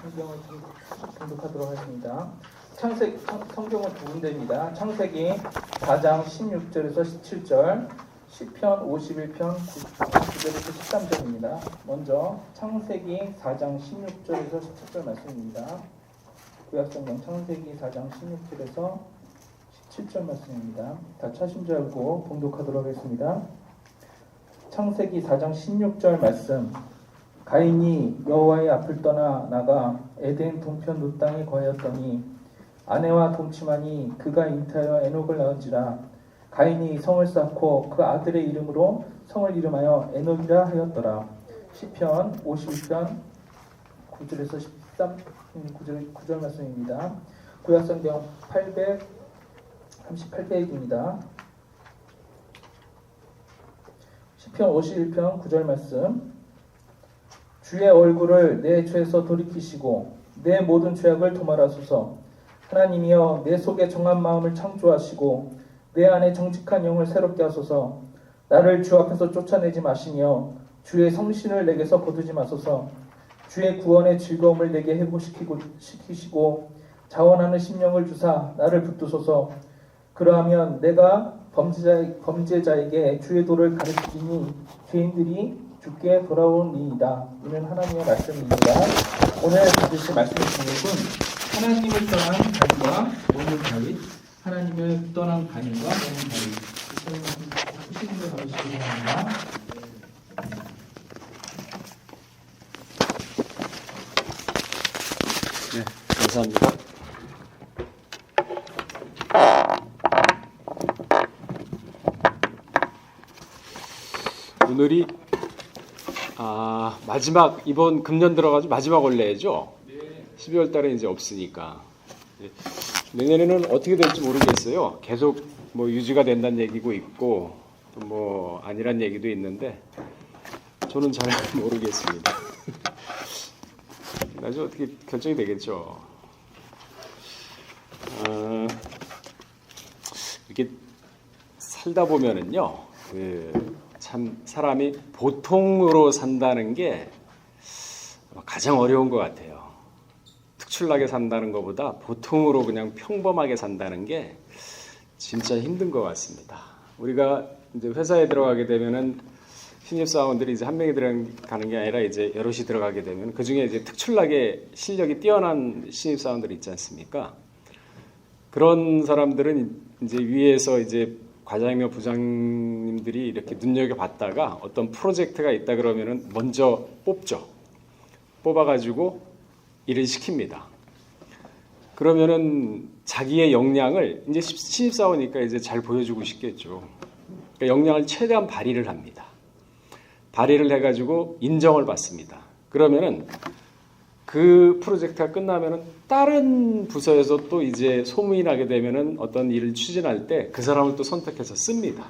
성경을 통독하도록 하겠습니다. 성경은 두 군데입니다. 창세기 4장 16절에서 17절, 시편 51편 9절에서 13절입니다. 먼저 창세기 4장 16절에서 17절 말씀입니다. 구약성경 창세기 4장 16절에서 17절 말씀입니다. 다 찾으신 줄 알고 봉독하도록 하겠습니다. 창세기 4장 16절 말씀. 가인이 여호와의 앞을 떠나 나가 에덴 동편 룻 땅에 거하였더니 아내와 동침하니 그가 잉태하여 에녹을 낳은지라. 가인이 성을 쌓고 그 아들의 이름으로 성을 이름하여 에녹이라 하였더라. 시편 51편 9절에서 9절 말씀입니다. 구약성경 838페이지입니다. 시편 51편 9절 말씀. 주의 얼굴을 내 죄에서 돌이키시고 내 모든 죄악을 도말하소서. 하나님이여 내 속에 정한 마음을 창조하시고 내 안에 정직한 영을 새롭게 하소서. 나를 주 앞에서 쫓아내지 마시며 주의 성신을 내게서 거두지 마소서. 주의 구원의 즐거움을 내게 회복시키시고 자원하는 심령을 주사 나를 붙드소서. 그러하면 내가 범죄자에게 주의 도를 가르치니 죄인들이 주께 돌아오니이다. 이는 하나님의 말씀입니다. 오늘 받으실 말씀의 제목은 하나님을 떠난 가인과 오는 다윗, 하나님을 떠난 가인과 오는 다윗. 하시는 걸 받으시기 바랍니다. 네, 감사합니다. 오늘이 마지막 이번 금년 들어가지고 마지막 원래죠. 12월 달에 이제 없으니까 내년에는 어떻게 될지 모르겠어요. 계속 뭐 유지가 된다는 얘기고 있고 또 뭐 아니란 얘기도 있는데 저는 잘 모르겠습니다. 나중에 어떻게 결정이 되겠죠. 이렇게 살다 보면은요, 참 사람이 보통으로 산다는 게 가장 어려운 것 같아요. 특출나게 산다는 것보다 보통으로 그냥 평범하게 산다는 게 진짜 힘든 것 같습니다. 우리가 이제 회사에 들어가게 되면은 신입사원들이 이제 한 명이 들어가는 게 아니라 이제 여럿이 들어가게 되면 그 중에 이제 특출나게 실력이 뛰어난 신입사원들이 있지 않습니까? 그런 사람들은 이제 위에서 이제 과장이며 부장님들이 이렇게 눈여겨봤다가 어떤 프로젝트가 있다 그러면은 먼저 뽑죠. 뽑아가지고 일을 시킵니다. 그러면은 자기의 역량을 이제 신입사원이니까 이제 잘 보여주고 싶겠죠. 그러니까 역량을 최대한 발휘를 합니다. 발휘를 해가지고 인정을 받습니다. 그러면은 그 프로젝트가 끝나면은 다른 부서에서 또 이제 소문이 나게 되면은 어떤 일을 추진할 때 그 사람을 또 선택해서 씁니다.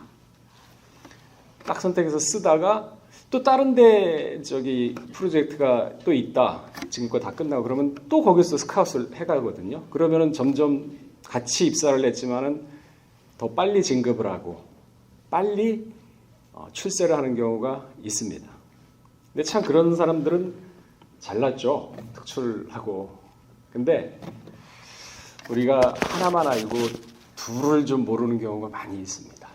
딱 선택해서 쓰다가 또 다른 데 프로젝트가 또 있다. 지금껏 다 끝나고 그러면 또 거기서 스카웃을 해가거든요. 그러면은 점점 같이 입사를 했지만은 더 빨리 진급을 하고 빨리 출세를 하는 경우가 있습니다. 근데 참 그런 사람들은 잘났죠. 특출하고. 근데 우리가 하나만 알고 둘을 좀 모르는 경우가 많이 있습니다.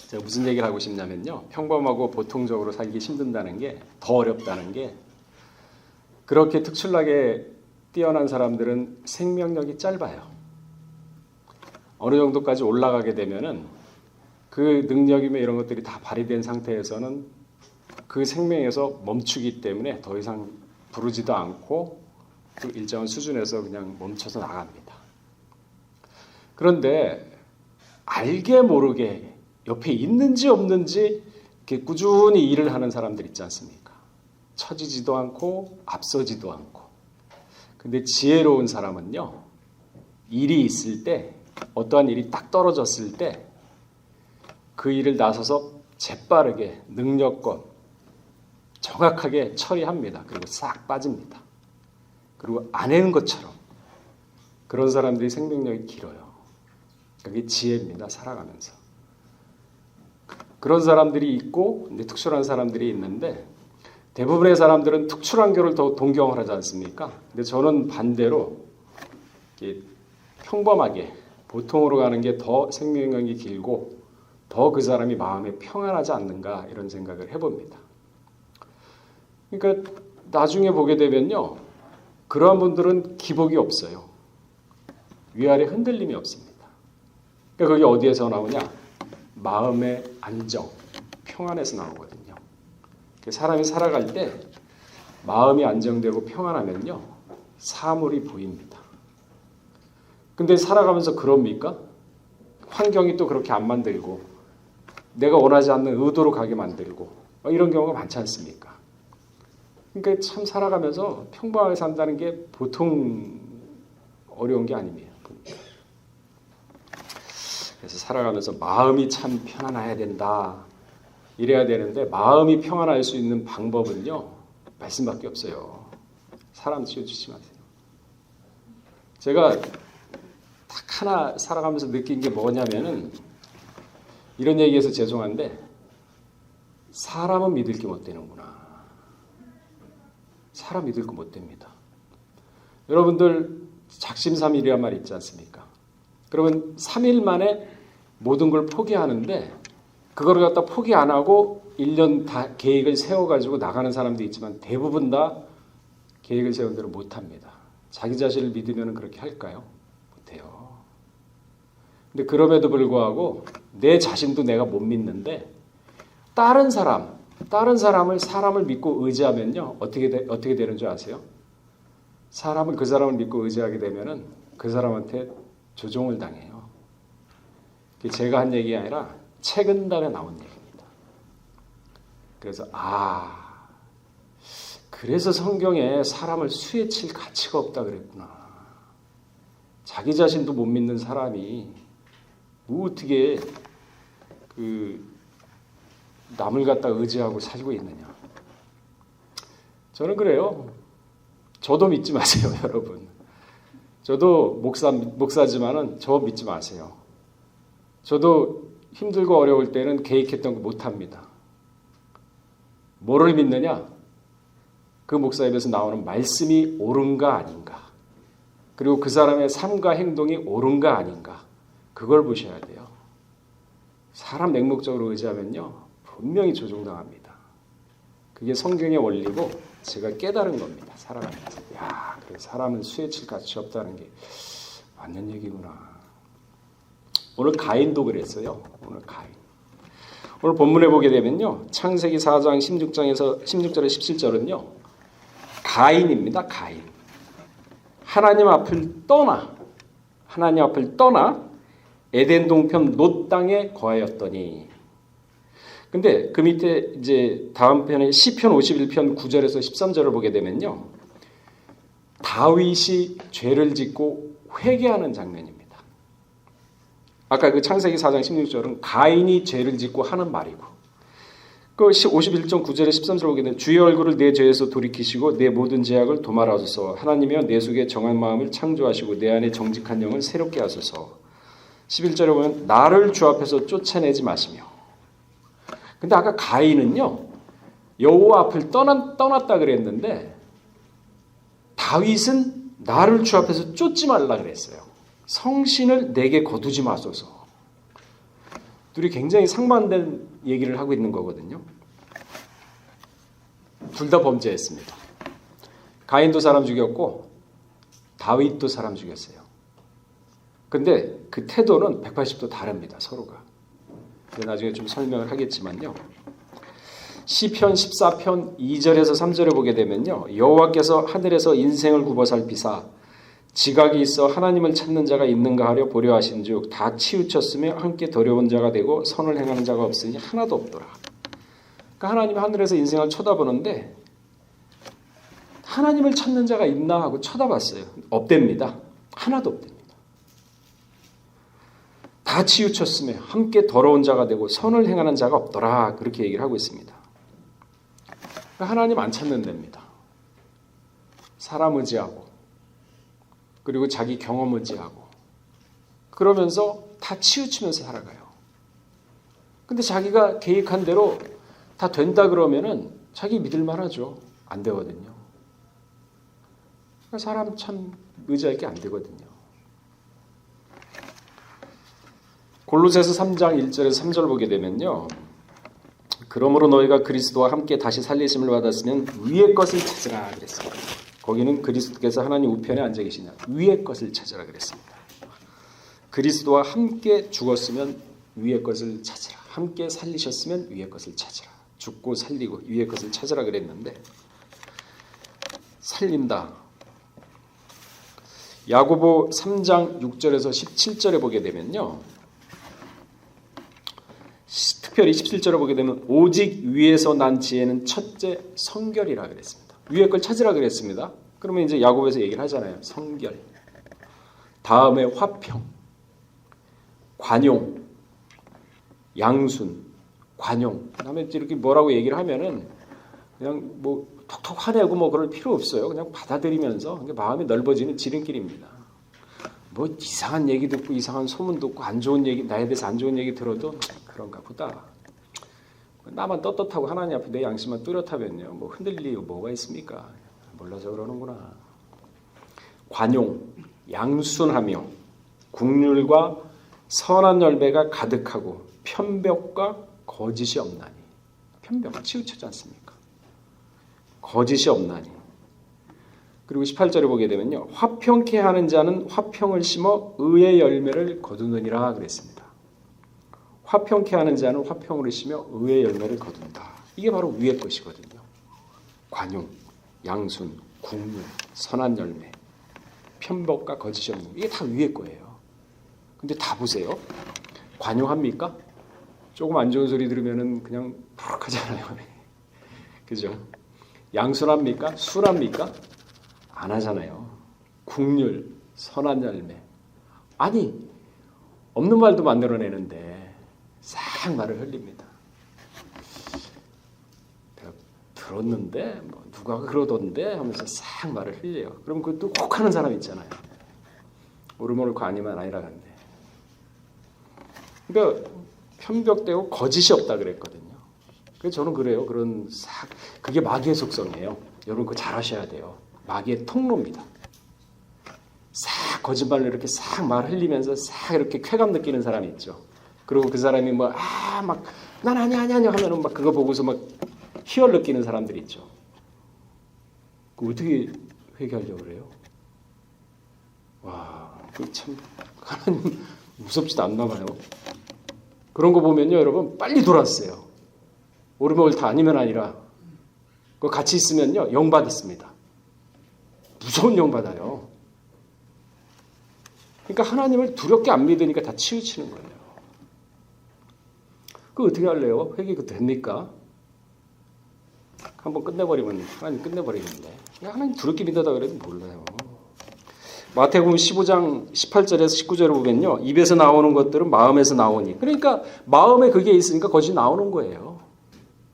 제가 무슨 얘기를 하고 싶냐면요. 평범하고 보통적으로 살기 힘든다는 게 더 어렵다는 게 그렇게 특출나게 뛰어난 사람들은 생명력이 짧아요. 어느 정도까지 올라가게 되면은 그 능력이며 이런 것들이 다 발휘된 상태에서는 그 생명에서 멈추기 때문에 더 이상 부르지도 않고 그 일정한 수준에서 그냥 멈춰서 나갑니다. 그런데 알게 모르게 옆에 있는지 없는지 이렇게 꾸준히 일을 하는 사람들 있지 않습니까? 처지지도 않고 앞서지도 않고. 근데 지혜로운 사람은요, 일이 있을 때 어떠한 일이 딱 떨어졌을 때 그 일을 나서서 재빠르게 능력껏 정확하게 처리합니다. 그리고 싹 빠집니다. 그리고 안 해는 것처럼. 그런 사람들이 생명력이 길어요. 그게 지혜입니다. 살아가면서. 그런 사람들이 있고 이제 특출한 사람들이 있는데 대부분의 사람들은 특출한 교를 더 동경을 하지 않습니까? 근데 저는 반대로 이렇게 평범하게 보통으로 가는 게 더 생명력이 길고 더 그 사람이 마음에 평안하지 않는가 이런 생각을 해봅니다. 그러니까 나중에 보게 되면요. 그러한 분들은 기복이 없어요. 위아래 흔들림이 없습니다. 그러니까 그게 어디에서 나오냐? 마음의 안정, 평안에서 나오거든요. 사람이 살아갈 때 마음이 안정되고 평안하면요. 사물이 보입니다. 근데 살아가면서 그럽니까? 환경이 또 그렇게 안 만들고 내가 원하지 않는 의도로 가게 만들고 이런 경우가 많지 않습니까? 그러니까 참 살아가면서 평범하게 산다는 게 보통 어려운 게 아닙니다. 그래서 살아가면서 마음이 참 편안해야 된다. 이래야 되는데 마음이 평안할 수 있는 방법은요. 말씀밖에 없어요. 사람 치워주지 마세요. 제가 딱 하나 살아가면서 느낀 게 뭐냐면은 이런 얘기해서 죄송한데 사람은 믿을 게 못 되는구나. 사람 믿을 거 못 됩니다. 여러분들 작심삼일이란 말 있지 않습니까? 그러면 3일 만에 모든 걸 포기하는데 그걸 갖다 포기 안 하고 1년 다 계획을 세워가지고 나가는 사람도 있지만 대부분 다 계획을 세운 대로 못합니다. 자기 자신을 믿으면 그렇게 할까요? 못해요. 근데 그럼에도 불구하고 내 자신도 내가 못 믿는데 다른 사람을 믿고 의지하면요. 어떻게 되는 줄 아세요? 그 사람을 믿고 의지하게 되면은 그 사람한테 조종을 당해요. 제가 한 얘기가 아니라 최근달에 나온 얘기입니다. 그래서 그래서 성경에 사람을 수에 칠 가치가 없다 그랬구나. 자기 자신도 못 믿는 사람이 어떻게 남을 갖다 의지하고 살고 있느냐. 저는 그래요. 저도 믿지 마세요, 여러분. 저도 목사지만은 저 믿지 마세요. 저도 힘들고 어려울 때는 계획했던 거 못합니다. 뭐를 믿느냐? 그 목사 입에서 나오는 말씀이 옳은가 아닌가. 그리고 그 사람의 삶과 행동이 옳은가 아닌가. 그걸 보셔야 돼요. 사람 맹목적으로 의지하면요. 분명히 조종당합니다. 그게 성경의 원리고 제가 깨달은 겁니다. 살아가면서. 그래, 사람은 수에 칠 가치 없다는 게 맞는 얘기구나. 오늘 가인도 그랬어요. 오늘 본문에 보게 되면요. 창세기 4장 16절에서 17절은요. 가인입니다. 가인. 하나님 앞을 떠나 에덴 동편 놋 땅에 거하였더니. 근데 그 밑에 이제 다음 편에 시편 51편 9절에서 13절을 보게 되면요. 다윗이 죄를 짓고 회개하는 장면입니다. 아까 그 창세기 4장 16절은 가인이 죄를 짓고 하는 말이고 그 51장 9절에 13절 보게 되면 주의 얼굴을 내 죄에서 돌이키시고 내 모든 죄악을 도말하소서. 하나님이여 내 속에 정한 마음을 창조하시고 내 안에 정직한 영을 새롭게 하소서. 11절에 보면 나를 주 앞에서 쫓아내지 마시며. 근데 아까 가인은요. 여호와 앞을 떠났다 그랬는데 다윗은 나를 주 앞에서 쫓지 말라 그랬어요. 성신을 내게 거두지 마소서. 둘이 굉장히 상반된 얘기를 하고 있는 거거든요. 둘 다 범죄했습니다. 가인도 사람 죽였고 다윗도 사람 죽였어요. 근데 그 태도는 180도 다릅니다. 서로가. 나중에 좀 설명을 하겠지만요. 시편 14편 2절에서 3절에 보게 되면요. 여호와께서 하늘에서 인생을 굽어 살피사 지각이 있어 하나님을 찾는 자가 있는가 하려 보려 하신즉 다 치우쳤으며 함께 더러운 자가 되고 선을 행하는 자가 없으니 하나도 없더라. 그러니까 하나님이 하늘에서 인생을 쳐다보는데 하나님을 찾는 자가 있나 하고 쳐다봤어요. 없답니다. 하나도 없답니다. 다 치우쳤으며 함께 더러운 자가 되고 선을 행하는 자가 없더라. 그렇게 얘기를 하고 있습니다. 그러니까 하나님 안 찾는 데입니다. 사람 의지하고 그리고 자기 경험 의지하고 그러면서 다 치우치면서 살아가요. 근데 자기가 계획한 대로 다 된다 그러면은 자기 믿을 만하죠. 안 되거든요. 사람 참 의지할 게 안 되거든요. 골로새서 3장 1절에서 3절 보게 되면요. 그러므로 너희가 그리스도와 함께 다시 살리심을 받았으면 위의 것을 찾으라 그랬습니다. 거기는 그리스도께서 하나님 우편에 앉아 계시냐. 위의 것을 찾으라 그랬습니다. 그리스도와 함께 죽었으면 위의 것을 찾으라. 함께 살리셨으면 위의 것을 찾으라. 죽고 살리고 위의 것을 찾으라 그랬는데 살린다. 야고보 3장 6절에서 17절에 보게 되면요. 특별히 17절에 보게 되면 오직 위에서 난 지혜는 첫째 성결이라 그랬습니다. 위의 걸 찾으라 그랬습니다. 그러면 이제 야고보에서 얘기를 하잖아요. 성결. 다음에 화평, 관용, 양순, 관용. 그다음에 이렇게 뭐라고 얘기를 하면은 그냥 뭐 톡톡 화내고 뭐 그럴 필요 없어요. 그냥 받아들이면서 마음이 넓어지는 지름길입니다. 뭐 이상한 얘기 듣고 이상한 소문 듣고 안 좋은 얘기 나에 대해서 안 좋은 얘기 들어도 그런가 보다. 나만 떳떳하고 하나님 앞에 내 양심만 뚜렷하면요. 뭐 흔들릴 이유 뭐가 있습니까? 몰라서 그러는구나. 관용, 양순하며 국률과 선한 열매가 가득하고 편벽과 거짓이 없나니. 편벽 치우치지 않습니까? 거짓이 없나니. 그리고 18절에 보게 되면요. 화평케 하는 자는 화평을 심어 의의 열매를 거두느니라 그랬습니다. 화평케 하는 자는 화평을 심어 의의 열매를 거둔다. 이게 바로 위의 것이거든요. 관용, 양순, 국률, 선한 열매, 편법과 거짓이 없는 이게 다 위의 거예요. 근데 다 보세요. 관용합니까? 조금 안 좋은 소리 들으면은 그냥 푸럭하잖아요. 그죠? 양순합니까? 순합니까? 안 하잖아요. 국률, 선한 열매. 아니, 없는 말도 만들어내는데 싹 말을 흘립니다. 내가 들었는데 뭐 누가 그러던데 하면서 싹 말을 흘려요. 그럼 그것도 꼭 하는 사람 있잖아요. 오르모르코 아니면 아니라 간데. 그러니까 편벽되고 거짓이 없다 그랬거든요. 그래서 저는 그래요. 그런 싹 그게 마귀의 속성이에요. 여러분 그거 잘 하셔야 돼요. 마귀의 통로입니다. 싹 거짓말로 이렇게 싹 말 흘리면서 싹 이렇게 쾌감 느끼는 사람이 있죠. 그리고 그 사람이 뭐 막 난 아니야 하면은 막 그거 보고서 막 희열 느끼는 사람들이 있죠. 그 어떻게 회개하려고 그래요? 와, 그 참 하나님 무섭지도 않나 봐요. 그런 거 보면요, 여러분 빨리 돌아왔어요. 옳으면 옳다 아니면 아니라 그 같이 있으면요 영 받습니다. 무서운 영 받아요. 그러니까 하나님을 두렵게 안 믿으니까 다 치우치는 거예요. 그거 어떻게 할래요? 회개 그 됩니까? 한번 끝내버리면 하나님 끝내버리는데 하나님 두렵게 믿어다 그래도 몰라요. 마태복음 15장 18절에서 19절을 보면요. 입에서 나오는 것들은 마음에서 나오니. 그러니까 마음에 그게 있으니까 거짓이 나오는 거예요.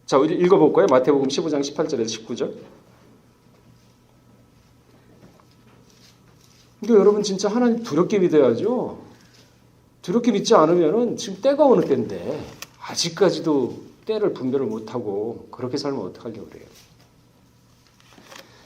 자, 우리 읽어볼까요? 마태복음 15장 18절에서 19절. 그러니까 여러분 진짜 하나님 두렵게 믿어야죠. 두렵게 믿지 않으면은 지금 때가 어느 때인데 아직까지도 때를 분별을 못하고 그렇게 살면 어떡하려고 그래요.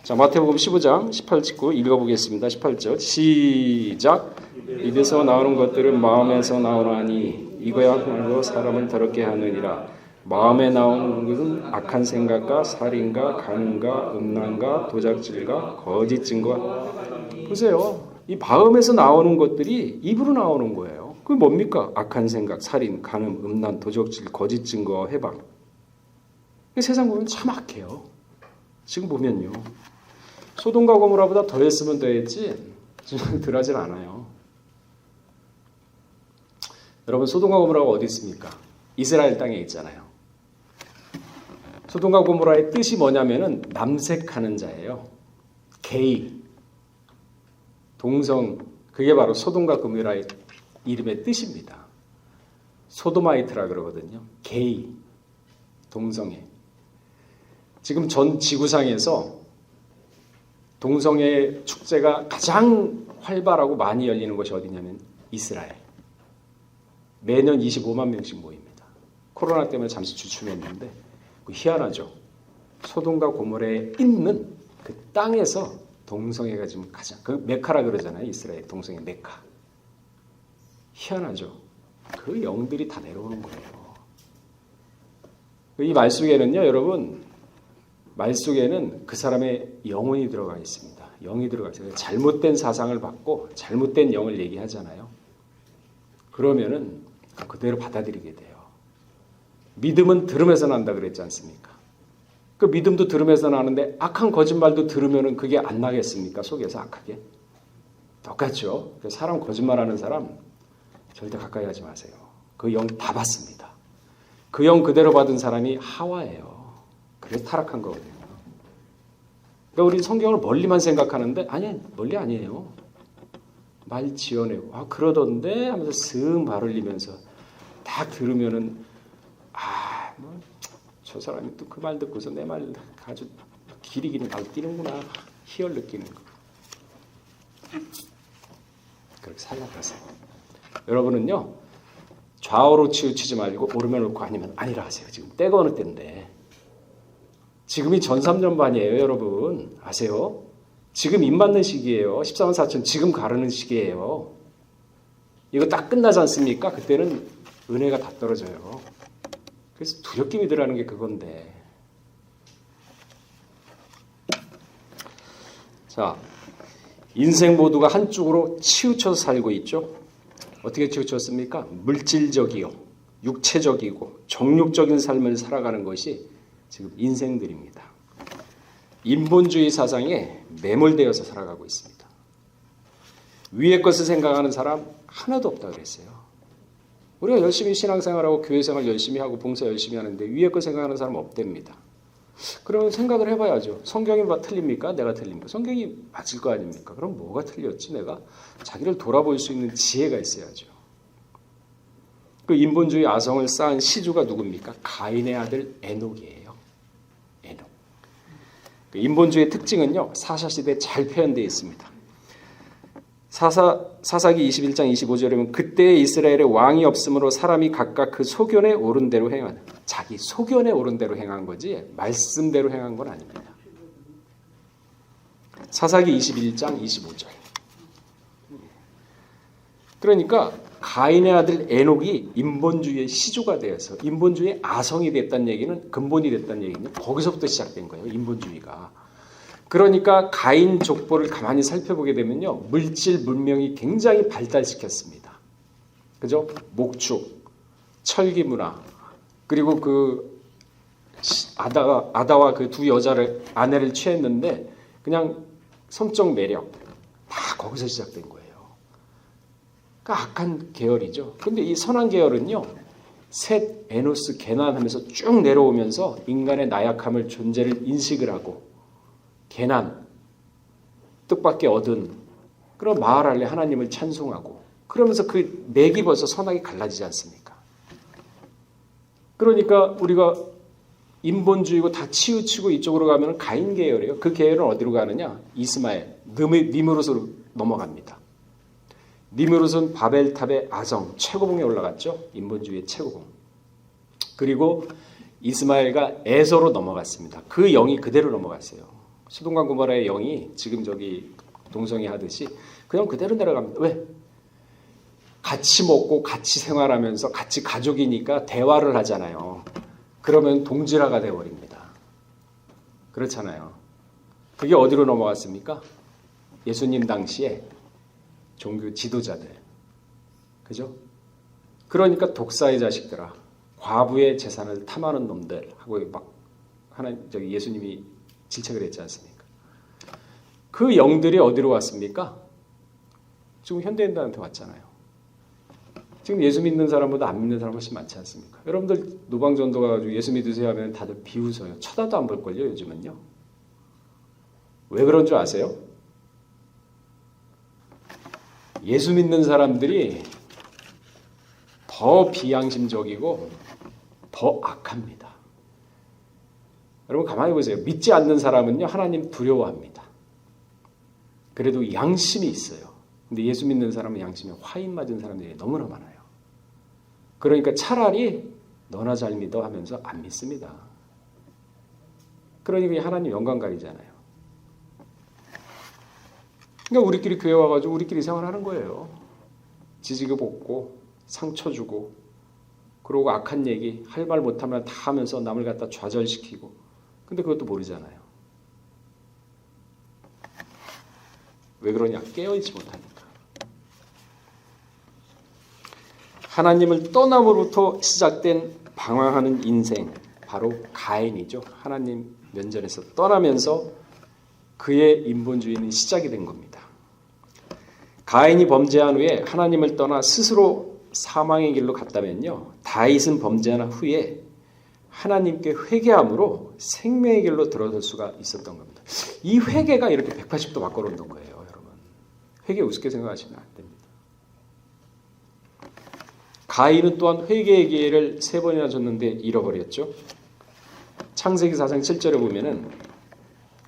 자, 마태복음 15장 18, 19 읽어보겠습니다. 18절 시작. 입에서 나오는 것들은 마음에서 나오나니 이거야말로 사람을 더럽게 하느니라. 마음에 나오는 것은 악한 생각과 살인과 간음과 음란과 도적질과 거짓 증거. 보세요. 이 마음에서 나오는 것들이 입으로 나오는 거예요. 그게 뭡니까? 악한 생각, 살인, 간음, 음란, 도적질, 거짓 증거, 해방. 세상 보면 참 악해요. 지금 보면요. 소돔과 고모라보다 더했으면 더했지 지금 덜하진 않아요. 여러분 소돔과 고모라가 어디 있습니까? 이스라엘 땅에 있잖아요. 소돔과 고모라의 뜻이 뭐냐면은 남색하는 자예요. 게이, 동성, 그게 바로 소돔과 고모라의 이름의 뜻입니다. 소도마이트라 그러거든요. 게이, 동성애. 지금 전 지구상에서 동성애 축제가 가장 활발하고 많이 열리는 곳이 어디냐면 이스라엘. 매년 25만 명씩 모입니다. 코로나 때문에 잠시 주춤했는데 희한하죠. 소돔과 고모라에 있는 그 땅에서 동성애가 지금 가장 그 메카라 그러잖아요. 이스라엘 동성애 메카. 희한하죠. 그 영들이 다 내려오는 거예요. 이 말 속에는요, 여러분, 말 속에는 그 사람의 영혼이 들어가 있습니다. 영이 들어가 있어요. 잘못된 사상을 받고 잘못된 영을 얘기하잖아요. 그러면은 그대로 받아들이게 돼요. 믿음은 들음에서 난다 그랬지 않습니까? 그 믿음도 들음에서 나는데 악한 거짓말도 들으면은 그게 안 나겠습니까? 속에서 악하게. 똑같죠. 사람 거짓말하는 사람 절대 가까이 하지 마세요. 그 영 다 받습니다. 그 영 그대로 받은 사람이 하와예요. 그래서 타락한 거거든요. 그러니까 우리 성경을 멀리만 생각하는데 아니 멀리 아니에요. 말 지어내고 그러던데 하면서 슥 말 흘리면서 딱 들으면은 저 사람이 또 그 말 듣고서 내 말 아주 길이기는 날뛰는구나 희열 느끼는 거. 그렇게 살아가세요. 여러분은요 좌우로 치우치지 말고 오르면 옳고 아니면 아니라 하세요. 지금 때가 어느 때인데 지금이 전삼년반이에요. 여러분 아세요? 지금 입 맞는 시기예요. 14만 4천 지금 가르는 시기예요. 이거 딱 끝나지 않습니까? 그때는 은혜가 다 떨어져요. 그래서 두렵게 믿으라는 게 그건데. 자, 인생 모두가 한쪽으로 치우쳐서 살고 있죠. 어떻게 치우쳤습니까? 물질적이요, 육체적이고 정욕적인 삶을 살아가는 것이 지금 인생들입니다. 인본주의 사상에 매몰되어서 살아가고 있습니다. 위의 것을 생각하는 사람 하나도 없다 그랬어요. 우리가 열심히 신앙생활하고 교회생활 열심히 하고 봉사 열심히 하는데 위의 것 생각하는 사람 없답니다. 그러면 생각을 해봐야죠. 성경이 틀립니까? 내가 틀립니까? 성경이 맞을 거 아닙니까? 그럼 뭐가 틀렸지 내가? 자기를 돌아볼 수 있는 지혜가 있어야죠. 그 인본주의 아성을 쌓은 시주가 누굽니까? 가인의 아들 에녹이에요. 에녹. 그 인본주의의 특징은요. 사사시대에 잘 표현되어 있습니다. 사사기 21장 25절에 보면 그때의 이스라엘에 왕이 없으므로 사람이 각각 그 소견에 오른 대로 행하는 자기 소견에 오른 대로 행한 거지 말씀대로 행한 건 아닙니다. 사사기 21장 25절. 그러니까 가인의 아들 에녹이 인본주의의 시조가 되어서 인본주의의 아성이 됐다는 얘기는 근본이 됐다는 얘기는 거기서부터 시작된 거예요. 인본주의가. 그러니까 가인 족보를 가만히 살펴보게 되면요. 물질 문명이 굉장히 발달시켰습니다. 그죠? 목축, 철기 문화, 그리고 그 아다와 그 두 여자를 아내를 취했는데 그냥 성적 매력 다 거기서 시작된 거예요. 그러니까 악한 계열이죠. 근데 이 선한 계열은요. 셋, 에노스, 게난 하면서 쭉 내려오면서 인간의 나약함을 존재를 인식을 하고 게난, 뜻밖의 얻은 그런 마하랄레 하나님을 찬송하고 그러면서 그 맥이 벌써 선하게 갈라지지 않습니까? 그러니까 우리가 인본주의고 다 치우치고 이쪽으로 가면 가인 계열이에요. 그 계열은 어디로 가느냐? 이스마엘, 니므롯으로 넘어갑니다. 니므롯은 바벨탑의 아성, 최고봉에 올라갔죠. 인본주의의 최고봉. 그리고 이스마엘과 에서로 넘어갔습니다. 그 영이 그대로 넘어갔어요. 소돔과 고모라의 영이 지금 저기 동성애 하듯이 그냥 그대로 내려갑니다. 왜? 같이 먹고 같이 생활하면서 같이 가족이니까 대화를 하잖아요. 그러면 동질화가 되어버립니다. 그렇잖아요. 그게 어디로 넘어갔습니까? 예수님 당시에 종교 지도자들. 그죠? 그러니까 독사의 자식들아, 과부의 재산을 탐하는 놈들 하고 막 예수님이 질책을 했지 않습니까? 그 영들이 어디로 왔습니까? 지금 현대인들한테 왔잖아요. 지금 예수 믿는 사람보다 안 믿는 사람 훨씬 많지 않습니까? 여러분들 노방전도 가가지고 예수 믿으세요 하면 다들 비웃어요. 쳐다도 안 볼걸요 요즘은요. 왜 그런 줄 아세요? 예수 믿는 사람들이 더 비양심적이고 더 악합니다. 여러분 가만히 보세요. 믿지 않는 사람은요 하나님 두려워합니다. 그래도 양심이 있어요. 근데 예수 믿는 사람은 양심에 화인 맞은 사람들이 너무나 많아요. 그러니까 차라리 너나 잘 믿어 하면서 안 믿습니다. 그러니 그게 하나님 영광 가리잖아요. 그러니까 우리끼리 교회 와가지고 우리끼리 생활하는 거예요. 지지고 볶고 상처 주고 그러고 악한 얘기 할 말 못하면 다 하면서 남을 갖다 좌절시키고 근데 그것도 모르잖아요. 왜 그러냐? 깨어있지 못하니까. 하나님을 떠남으로부터 시작된 방황하는 인생 바로 가인이죠. 하나님 면전에서 떠나면서 그의 인본주의는 시작이 된 겁니다. 가인이 범죄한 후에 하나님을 떠나 스스로 사망의 길로 갔다면요. 다윗은 범죄한 후에 하나님께 회개함으로 생명의 길로 들어설 수가 있었던 겁니다. 이 회개가 이렇게 180도 바꿔놓는 거예요. 여러분. 회개 우습게 생각하시면 안 됩니다. 가인은 또한 회개의 기회를 3번이나 줬는데 잃어버렸죠. 창세기 4장 7절에 보면은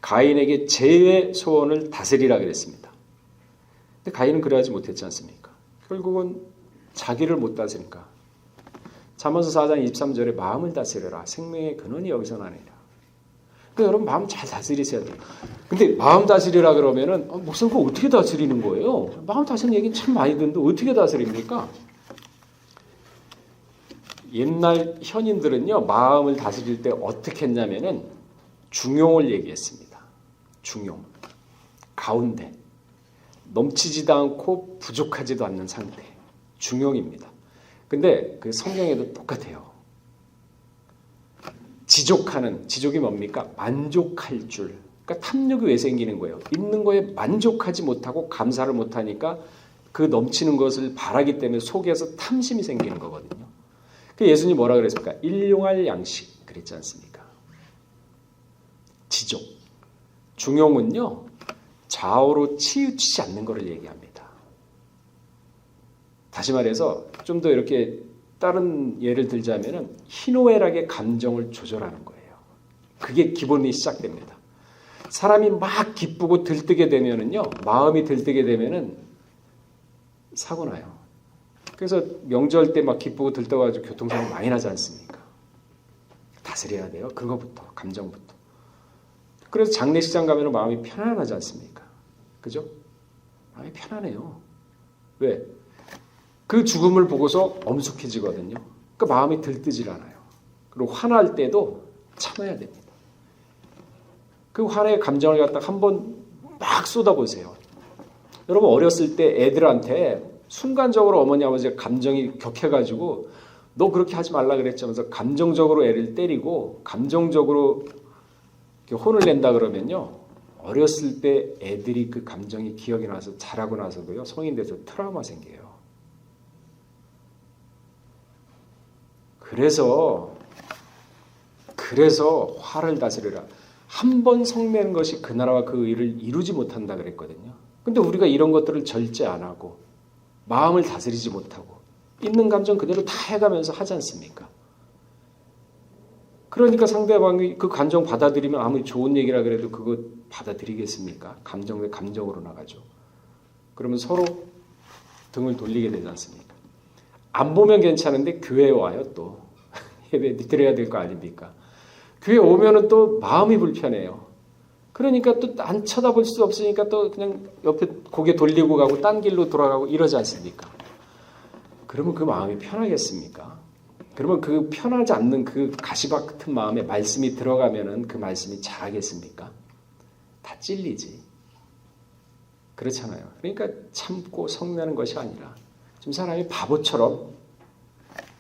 가인에게 죄의 소원을 다스리라 그랬습니다. 근데 가인은 그러하지 못했지 않습니까? 결국은 자기를 못 다스리니까. 잠언서 4장 23절에 마음을 다스려라. 생명의 근원이 여기서 나느니라. 그러니까 여러분 마음 잘 다스리셔야 돼요. 근데 마음 다스리라 그러면은 목사님 그거 어떻게 다스리는 거예요? 마음 다스리는 얘기는 참 많이 듣는데 어떻게 다스립니까? 옛날 현인들은요 마음을 다스릴 때 어떻게 했냐면은 중용을 얘기했습니다. 중용, 가운데, 넘치지도 않고 부족하지도 않는 상태, 중용입니다. 근데 그 성경에도 똑같아요. 지족이 뭡니까? 만족할 줄. 그러니까 탐욕이 왜 생기는 거예요? 있는 거에 만족하지 못하고 감사를 못하니까 그 넘치는 것을 바라기 때문에 속에서 탐심이 생기는 거거든요. 예수님이 뭐라 그랬습니까? 일용할 양식 그랬지 않습니까? 지족. 중용은요. 좌우로 치우치지 않는 것을 얘기합니다. 다시 말해서 좀 더 이렇게 다른 예를 들자면은 희노애락의 감정을 조절하는 거예요. 그게 기본이 시작됩니다. 사람이 막 기쁘고 들뜨게 되면은요. 마음이 들뜨게 되면은 사고 나요. 그래서 명절 때 막 기쁘고 들떠가지고 교통사고 많이 나지 않습니까? 다스려야 돼요. 그거부터, 감정부터. 그래서 장례식장 가면 마음이 편안하지 않습니까? 그죠? 마음이 편안해요. 왜? 그 죽음을 보고서 엄숙해지거든요. 그러니까 마음이 들뜨질 않아요. 그리고 화날 때도 참아야 됩니다. 그 화의 감정을 갖다가 한번 막 쏟아보세요. 여러분 어렸을 때 애들한테 순간적으로 어머니 아버지가 감정이 격해가지고 너 그렇게 하지 말라 그랬자면서 감정적으로 애를 때리고 감정적으로 혼을 낸다 그러면요 어렸을 때 애들이 그 감정이 기억이 나서 자라고 나서도요 성인 돼서 트라우마 생겨요. 그래서 화를 다스리라. 한 번 성내는 것이 그 나라와 그 의를 이루지 못한다 그랬거든요. 근데 우리가 이런 것들을 절제 안 하고 마음을 다스리지 못하고 있는 감정 그대로 다 해가면서 하지 않습니까? 그러니까 상대방이 그 감정 받아들이면 아무리 좋은 얘기라 그래도 그거 받아들이겠습니까? 감정 왜 감정으로 나가죠. 그러면 서로 등을 돌리게 되지 않습니까? 안 보면 괜찮은데 교회에 와요 또. 예배 드려야 될 거 아닙니까? 교회 오면은 또 마음이 불편해요. 그러니까 또 안 쳐다볼 수 없으니까 또 그냥 옆에 고개 돌리고 가고 딴 길로 돌아가고 이러지 않습니까? 그러면 그 마음이 편하겠습니까? 그러면 그 편하지 않는 그 가시밭 같은 마음에 말씀이 들어가면은 그 말씀이 잘하겠습니까? 다 찔리지. 그렇잖아요. 그러니까 참고 성내는 것이 아니라 좀 사람이 바보처럼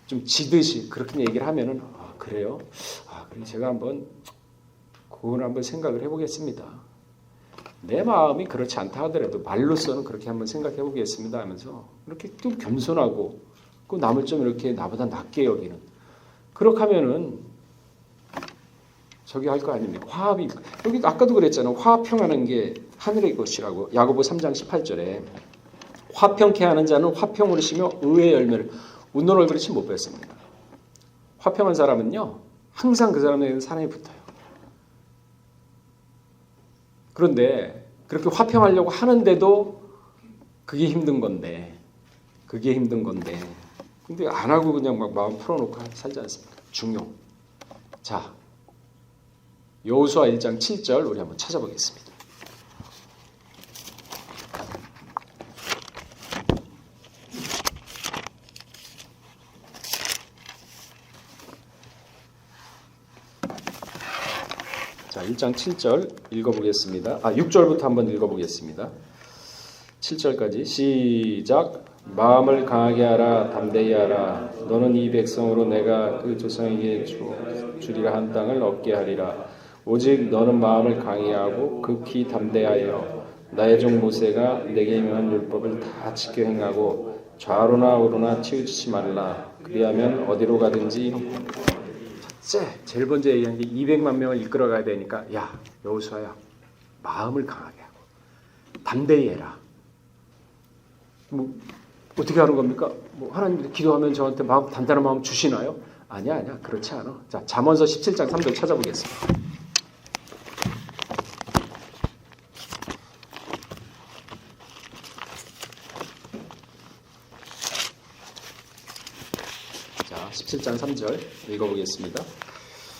좀 지듯이 그렇게 얘기를 하면은 그래요? 그럼 제가 그건 한번 생각을 해보겠습니다. 내 마음이 그렇지 않다 하더라도 말로서는 그렇게 한번 생각해 보겠습니다 하면서 이렇게 좀 겸손하고 그 남을 좀 이렇게 나보다 낮게 여기는 그렇게 하면은 저기 할 거 아닙니까? 화합이 여기 아까도 그랬잖아요. 화평하는 게 하늘의 것이라고 야고보 3장 18절에 화평케 하는 자는 화평으로 쉬며 의의 열매를 웃는 얼굴이 못 뺐습니다. 화평한 사람은요 항상 그 사람에게는 사랑이 붙어요. 그런데 그렇게 화평하려고 하는데도 그게 힘든 건데 근데 안 하고 그냥 막 마음 풀어놓고 살지 않습니까? 중용. 자, 여호수아 1장 7절 우리 한번 찾아보겠습니다. 자, 1장 7절 읽어보겠습니다. 6절부터 한번 읽어보겠습니다. 7절까지 시작. 마음을 강하게 하라, 담대히 하라. 너는 이 백성으로 내가 그 조상에게 주리라 한 땅을 얻게 하리라. 오직 너는 마음을 강하게 하고 극히 담대하여 나의 종 모세가 내게 명한 율법을 다 지켜 행하고 좌로나 우로나 치우치지 말라. 그리하면 어디로 가든지. 제일 먼저 얘기한 게 200만 명을 이끌어가야 되니까 야 여호수아야 마음을 강하게 하고 담대히 해라. 뭐 어떻게 하는 겁니까? 뭐 하나님 기도하면 저한테 단단한 마음 주시나요? 아니야 그렇지 않아. 자, 잠언서 17장 3절 찾아보겠습니다. 자, 17장 3절 읽어보겠습니다.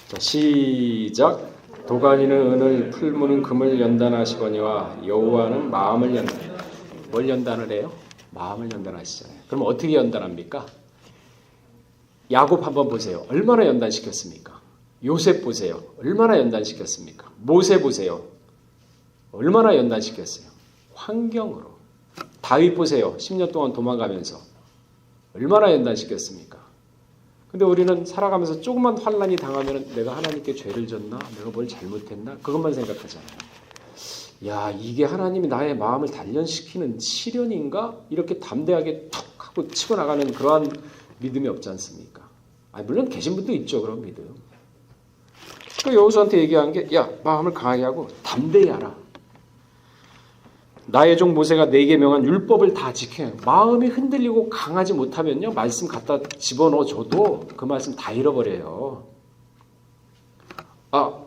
자, 시작. 도가니는 은을, 풀무는 금을 연단하시거니와 여호와는 마음을 뭘 연단을 해요? 마음을 연단하시잖아요. 그럼 어떻게 연단합니까? 야곱 한번 보세요. 얼마나 연단시켰습니까? 요셉 보세요. 얼마나 연단시켰습니까? 모세 보세요. 얼마나 연단시켰어요? 환경으로. 다윗 보세요. 10년 동안 도망가면서 얼마나 연단시켰습니까? 근데 우리는 살아가면서 조금만 환난이 당하면 내가 하나님께 죄를 졌나? 내가 뭘 잘못했나? 그것만 생각하잖아요. 야, 이게 하나님이 나의 마음을 단련시키는 시련인가? 이렇게 담대하게 툭 하고 치고 나가는 그러한 믿음이 없지 않습니까? 물론 계신 분도 있죠, 그런 믿음. 그 여호수아한테 얘기한 게, 야, 마음을 강하게 하고 담대히 하라. 나의 종 모세가 내게 명한 율법을 다 지켜. 마음이 흔들리고 강하지 못하면요, 말씀 갖다 집어넣어줘도 그 말씀 다 잃어버려요.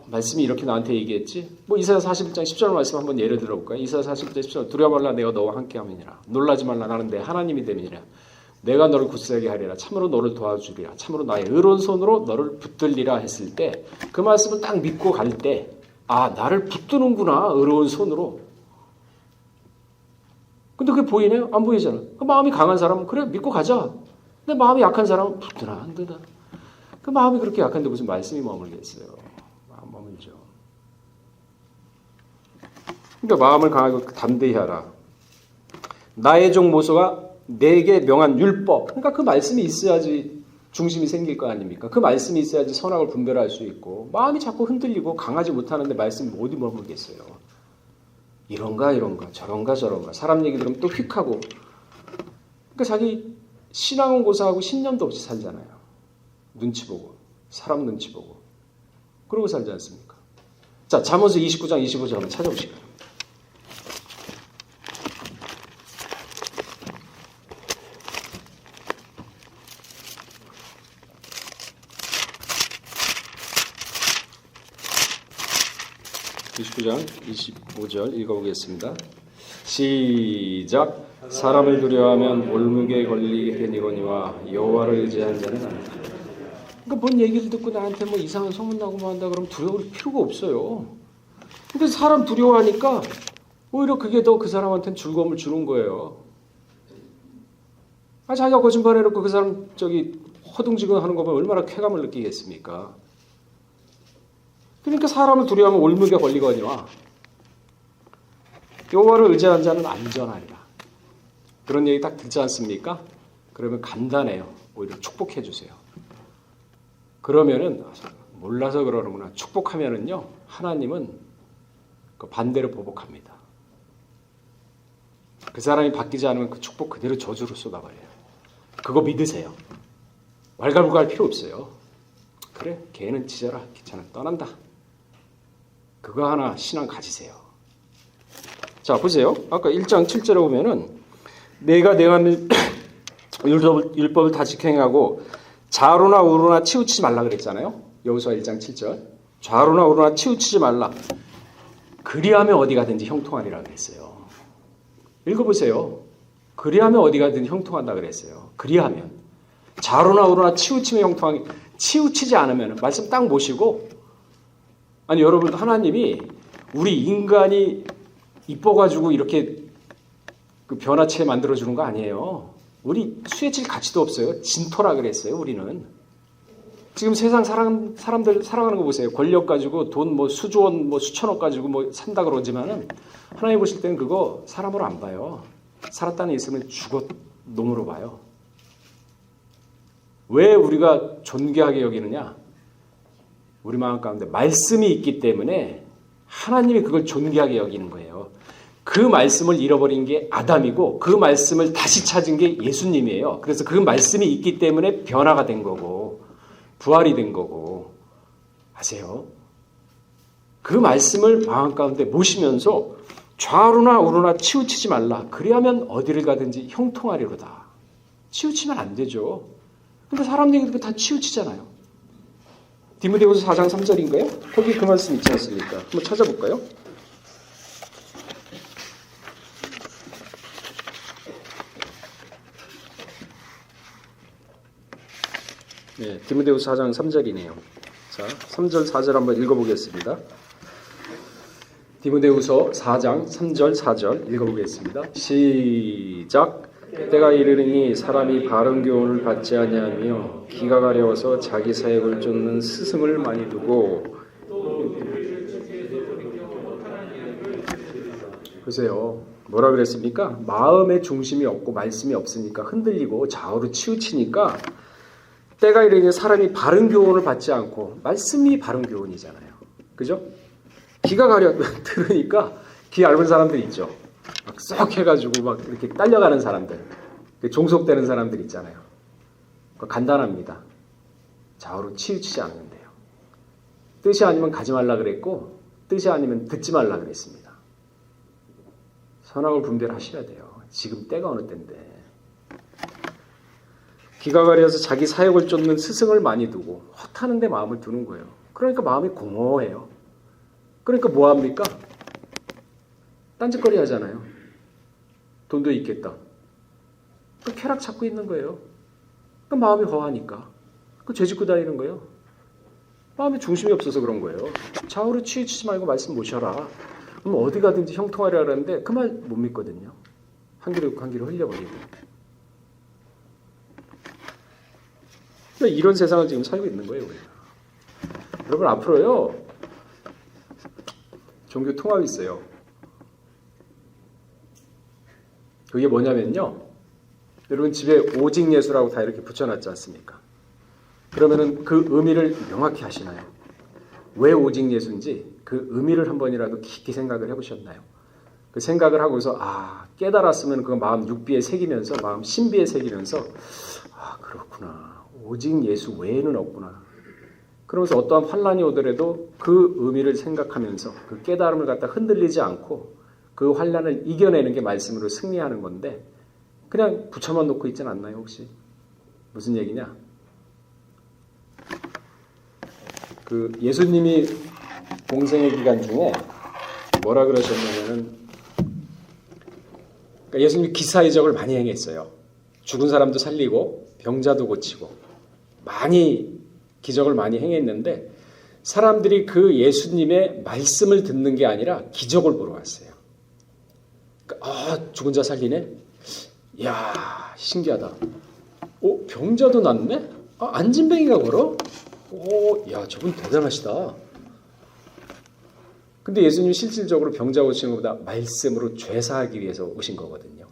말씀이 이렇게 나한테 얘기했지? 뭐 이사야 41장 10절 말씀 한번 예를 들어볼까요? 이사야 41장 10절. 두려워 말라, 내가 너와 함께 함이니라. 놀라지 말라, 나는 내 하나님이 됨이니라. 내가 너를 굳세게 하리라. 참으로 너를 도와주리라. 참으로 나의 의로운 손으로 너를 붙들리라 했을 때 그 말씀을 딱 믿고 갈 때 나를 붙드는구나, 의로운 손으로. 근데 그게 보이네요? 안 보이잖아. 그 마음이 강한 사람은 그래 믿고 가자. 근데 마음이 약한 사람은 붙드나 안 되나. 그 마음이 그렇게 약한데 무슨 말씀이 머물겠어요. 마음 머물죠. 그러니까 마음을 강하고 담대히 하라. 나의 종 모세가 내게 명한 율법. 그러니까 그 말씀이 있어야지 중심이 생길 거 아닙니까? 그 말씀이 있어야지 선악을 분별할 수 있고 마음이 자꾸 흔들리고 강하지 못하는데 말씀이 어디 머물겠어요. 이런가 저런가 사람 얘기 들으면 또 휙하고. 그러니까 자기 신앙은 고사하고 신념도 없이 살잖아요. 눈치 보고 사람 눈치 보고 그러고 살지 않습니까? 자, 잠언서 29장 25절 한번 찾아보시기 바랍니다. (29장 25절) 읽어보겠습니다. 시작. 사람을 두려워하면 올무게 걸리게 되니거니와 여호와를 의지한 자는 아니다. 그러니까 뭔 얘기를 듣고 나한테 뭐 이상한 소문나고 뭐 한다 그러면 두려울 필요가 없어요. 근데 사람 두려워하니까 오히려 그게 더 그 사람한테는 즐거움을 주는 거예요. 자기가 거짓말해놓고 그 사람 허둥지둥 하는 거 보면 얼마나 쾌감을 느끼겠습니까? 그러니까 사람을 두려워하면 올무게 걸리거니와 여호와를 의지한 자는 안전하리라. 그런 얘기 딱 듣지 않습니까? 그러면 간단해요. 오히려 축복해 주세요. 그러면은 몰라서 그러는구나. 축복하면은요, 하나님은 그 반대로 보복합니다. 그 사람이 바뀌지 않으면 그 축복 그대로 저주로 쏟아버려요. 그거 믿으세요. 왈가불가할 필요 없어요. 그래, 걔는 찢어라. 귀찮아. 떠난다. 그거 하나 신앙 가지세요. 자, 보세요. 아까 1장 7절에 보면은 내가 율법을 다 지켜 행하고 좌로나 우로나 치우치지 말라 그랬잖아요. 여호수아 1장 7절. 좌로나 우로나 치우치지 말라. 그리하면 어디 가든지 형통하리라 그랬어요. 읽어보세요. 그리하면 어디 가든지 형통한다 그랬어요. 그리하면. 좌로나 우로나 치우치면 형통하기. 치우치지 않으면 말씀 딱 모시고 아니 여러분, 하나님이 우리 인간이 이뻐가지고 이렇게 그 변화체 만들어주는 거 아니에요. 우리 수혜칠 가치도 없어요. 진토라 그랬어요. 우리는. 지금 세상 사람들 살아가는 거 보세요. 권력 가지고 돈 뭐 수조원 뭐 수천억 가지고 뭐 산다 그러지만은 하나님 보실 때는 그거 사람으로 안 봐요. 살았다는 있으면 죽었 놈으로 봐요. 왜 우리가 존귀하게 여기느냐? 우리 마음 가운데 말씀이 있기 때문에 하나님이 그걸 존귀하게 여기는 거예요. 그 말씀을 잃어버린 게 아담이고 그 말씀을 다시 찾은 게 예수님이에요. 그래서 그 말씀이 있기 때문에 변화가 된 거고 부활이 된 거고 아세요? 그 말씀을 마음 가운데 모시면서 좌우나 우로나 치우치지 말라. 그리하면 어디를 가든지 형통하리로다. 치우치면 안 되죠. 근데 사람들이 다 치우치잖아요. 디모데후서 4장 3절인가요? 거기 그 말씀 있지 않습니까? 한번 찾아볼까요? 네, 디모데후서 4장 3절이네요. 자, 3절 4절 한번 읽어보겠습니다. 디모데후서 4장 3절 4절 읽어보겠습니다. 시작. 때가 이르니 사람이 바른 교훈을 받지 아니하며 기가 가려워서 자기 사역을 쫓는 스승을 많이 두고. 보세요. 뭐라 그랬습니까? 마음의 중심이 없고 말씀이 없으니까 흔들리고 좌우로 치우치니까 때가 이르니 사람이 바른 교훈을 받지 않고. 말씀이 바른 교훈이잖아요. 그죠? 귀가 가려 들으니까 귀 얇은 사람들 있죠. 막 쏙 해가지고 막 이렇게 딸려가는 사람들, 종속되는 사람들 있잖아요. 간단합니다. 좌우로 치우치지 않는데요. 뜻이 아니면 가지 말라 그랬고 뜻이 아니면 듣지 말라 그랬습니다. 선악을 분별하셔야 돼요. 지금 때가 어느 때인데. 귀가 가려서 자기 사역을 쫓는 스승을 많이 두고 헛하는 데 마음을 두는 거예요. 그러니까 마음이 공허해요. 그러니까 뭐합니까? 딴짓거리 하잖아요. 돈도 있겠다. 그 쾌락 찾고 있는 거예요. 그 마음이 허하니까. 그 죄짓고 다니는 거예요. 마음에 중심이 없어서 그런 거예요. 좌우로 치우치지 말고 말씀 모셔라. 그럼 어디 가든지 형통하려 하는데 그 말 못 믿거든요. 한 귀로 한 귀로 흘려버리고. 그러니까 이런 세상을 지금 살고 있는 거예요. 우리가. 여러분 앞으로요. 종교 통합이 있어요. 그게 뭐냐면요. 여러분 집에 오직 예수라고 다 이렇게 붙여놨지 않습니까? 그러면은 그 의미를 명확히 하시나요? 왜 오직 예수인지 그 의미를 한 번이라도 깊이 생각을 해보셨나요? 그 생각을 하고서 깨달았으면 그 마음 육비에 새기면서 마음 신비에 새기면서 그렇구나. 오직 예수 외에는 없구나. 그러면서 어떠한 환란이 오더라도 그 의미를 생각하면서 그 깨달음을 갖다 흔들리지 않고 그 환란을 이겨내는 게 말씀으로 승리하는 건데 그냥 붙여만 놓고 있진 않나요 혹시? 무슨 얘기냐? 그 예수님이 공생의 기간 중에 뭐라 그러셨냐면은 그러니까 예수님이 기사이적을 많이 행했어요. 죽은 사람도 살리고 병자도 고치고 많이 기적을 많이 행했는데 사람들이 그 예수님의 말씀을 듣는 게 아니라 기적을 보러 왔어요. 죽은 자 살리네? 이야 신기하다. 병자도 낫네? 안진뱅이가 걸어? 야 저분 대단하시다. 근데 예수님이 실질적으로 병자 고치는 것보다 말씀으로 죄사하기 위해서 오신 거거든요.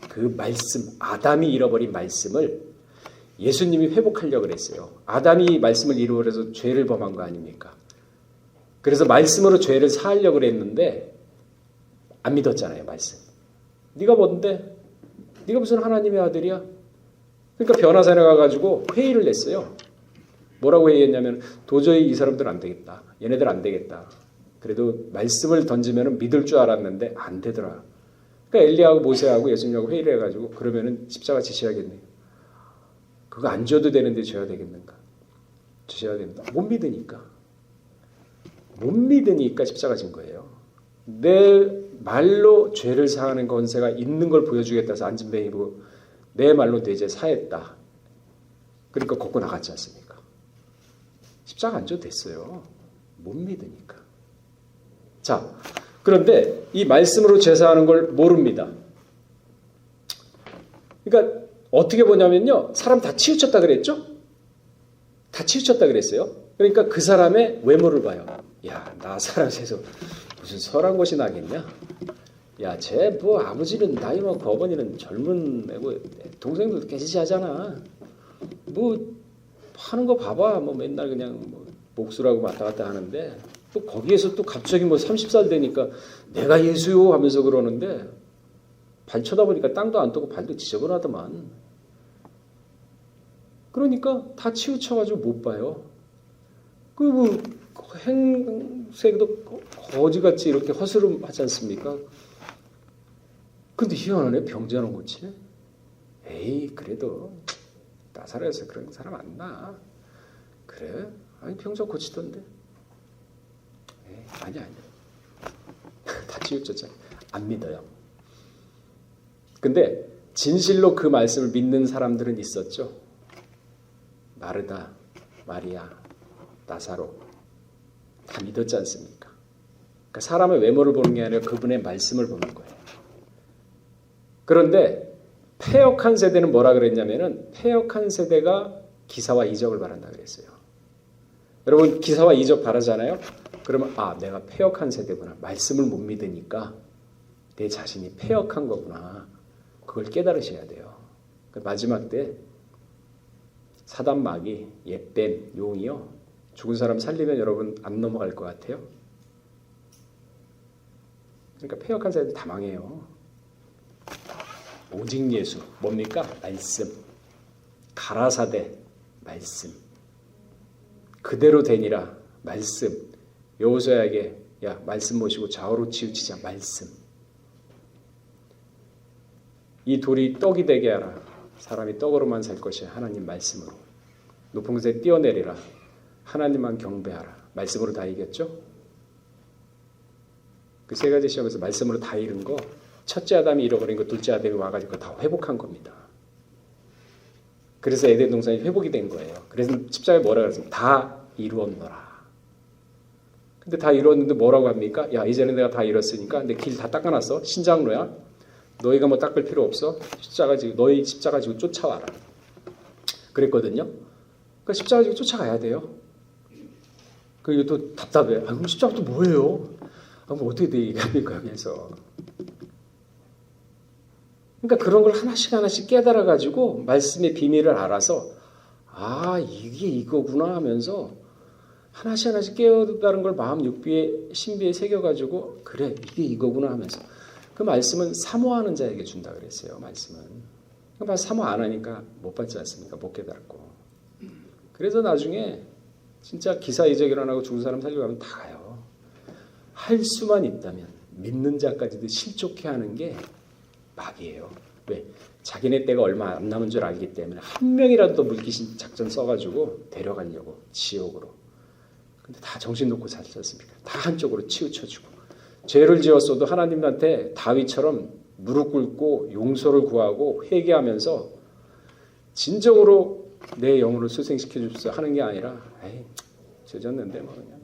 그 말씀, 아담이 잃어버린 말씀을 예수님이 회복하려고 그랬어요. 아담이 말씀을 이루어서 죄를 범한 거 아닙니까? 그래서 말씀으로 죄를 사하려고 그랬는데 안 믿었잖아요. 말씀. 네가 뭔데? 네가 무슨 하나님의 아들이야? 그러니까 변화산에 가가지고 회의를 냈어요. 뭐라고 회의했냐면 도저히 이 사람들은 안 되겠다. 얘네들 안 되겠다. 그래도 말씀을 던지면 믿을 줄 알았는데 안 되더라. 그러니까 엘리야하고 모세하고 예수님하고 회의를 해가지고 그러면은 십자가 지셔야겠네. 그거 안 줘도 되는데 줘야 되겠는가? 주셔야 된다. 못 믿으니까. 못 믿으니까 십자가 진 거예요. 내 말로 죄를 사하는 권세가 있는 걸 보여주겠다 해서 안진뱅이로 내 말로 내 죄 사했다. 그러니까 걷고 나갔지 않습니까? 십자가 안 줘도 됐어요. 못 믿으니까. 자, 그런데 이 말씀으로 죄사하는 걸 모릅니다. 그러니까 어떻게 보냐면요. 사람 다 치우쳤다 그랬죠? 다 치우쳤다 그랬어요. 그러니까 그 사람의 외모를 봐요. 야, 나사렛에서 무슨 선한 것이 나겠냐? 야, 쟤 뭐 아버지는 나이 많고 어머니는 젊은 애고 동생들도 깨지하잖아. 뭐 하는 거 봐봐. 뭐 맨날 그냥 뭐 목수라고 왔다 갔다 하는데 또 거기에서 또 갑자기 뭐 30살 되니까 내가 예수요 하면서 그러는데 발 쳐다보니까 땅도 안 뜨고 발도 지저분하더만. 그러니까 다 치우쳐가지고 못 봐요. 그 뭐 행색도 거지같이 이렇게 허스름하지 않습니까? 근데 희한하네. 병자는 고치네. 에이, 그래도 나사렛에서 그런 사람 안 나. 그래? 아니, 병자 고치던데. 에이, 아니야. 다 치우쳤잖아. 안 믿어요. 근데 진실로 그 말씀을 믿는 사람들은 있었죠. 마르다, 마리아, 나사로 다 믿었지 않습니까? 그러니까 사람의 외모를 보는 게 아니라 그분의 말씀을 보는 거예요. 그런데 패역한 세대는 뭐라 그랬냐면은 패역한 세대가 기사와 이적을 바란다 그랬어요. 여러분 기사와 이적 바라잖아요. 그러면 아, 내가 패역한 세대구나. 말씀을 못 믿으니까 내 자신이 패역한 거구나. 그걸 깨달으셔야 돼요. 마지막 때 사단 마귀, 옛뱀, 용이요. 죽은 사람 살리면 여러분 안 넘어갈 것 같아요. 그러니까 패역한 세대 다 망해요. 오직 예수 뭡니까? 말씀. 가라사대 말씀. 그대로 되니라 말씀. 여호수아에게 야 말씀 모시고 좌우로 치우치자 말씀. 이 돌이 떡이 되게 하라. 사람이 떡으로만 살 것이 하나님 말씀으로. 높은 곳에 뛰어내리라. 하나님만 경배하라. 말씀으로 다 이겼죠? 그 세 가지 시험에서 말씀으로 다 잃은 거 첫째 아담이 잃어버린 거 둘째 아담이 와가지고 다 회복한 겁니다. 그래서 에덴 동산이 회복이 된 거예요. 그래서 십자가에 뭐라 그랬습니까? 다 이루었노라. 근데 다 이루었는데 뭐라고 합니까? 야 이제는 내가 다 이뤘으니까 내 길 다 닦아놨어. 신장로야. 너희가 뭐 닦을 필요 없어. 십자가 지고 너희 십자가 지고 쫓아와라. 그랬거든요. 그러니까 십자가 지고 쫓아가야 돼요. 그리고 또 답답해. 아, 그럼 십자가 또 뭐예요? 아, 그럼 어떻게 얘기합니까 여기서? 그러니까 그런 걸 하나씩 하나씩 깨달아가지고 말씀의 비밀을 알아서 아 이게 이거구나 하면서 하나씩 하나씩 깨달은 걸 마음 육비에 신비에 새겨가지고 그래 이게 이거구나 하면서 그 말씀은 사모하는 자에게 준다 그랬어요. 말씀은. 그러니까 사모 안 하니까 못 받지 않습니까? 못 깨달았고. 그래서 나중에 진짜 기사이적 일어나고 죽은 사람 살리고 가면 다 가요. 할 수만 있다면 믿는 자까지도 실족해 하는 게 마귀예요. 왜? 자기네 때가 얼마 안 남은 줄 알기 때문에 한 명이라도 더 물귀신 작전 써가지고 데려가려고 지옥으로. 근데 다 정신 놓고 살지 않습니까? 다 한쪽으로 치우쳐주고 죄를 지었어도 하나님한테 다윗처럼 무릎 꿇고 용서를 구하고 회개하면서 진정으로 내 영혼을 수생시켜 줍시오 하는 게 아니라 에이 죄졌는데 뭐 그냥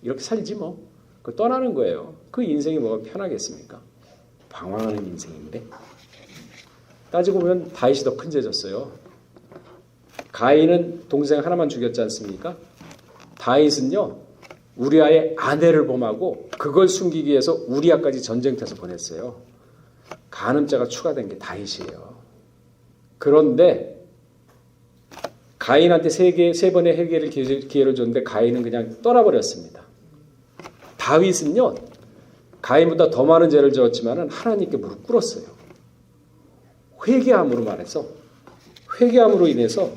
이렇게 살지 뭐. 그 떠나는 거예요. 그 인생이 뭐가 편하겠습니까? 방황하는 인생인데. 따지고 보면 다윗이 더 큰 죄졌어요. 가인은 동생 하나만 죽였지 않습니까? 다윗은요. 우리아의 아내를 범하고 그걸 숨기기 위해서 우리아까지 전쟁터에서 보냈어요. 간음죄가 추가된 게 다윗이에요. 그런데 가인한테 세 번의 회개를 기회를 줬는데 가인은 그냥 떠나버렸습니다. 다윗은요. 가인보다 더 많은 죄를 지었지만 하나님께 무릎 꿇었어요. 회개함으로 말해서 회개함으로 인해서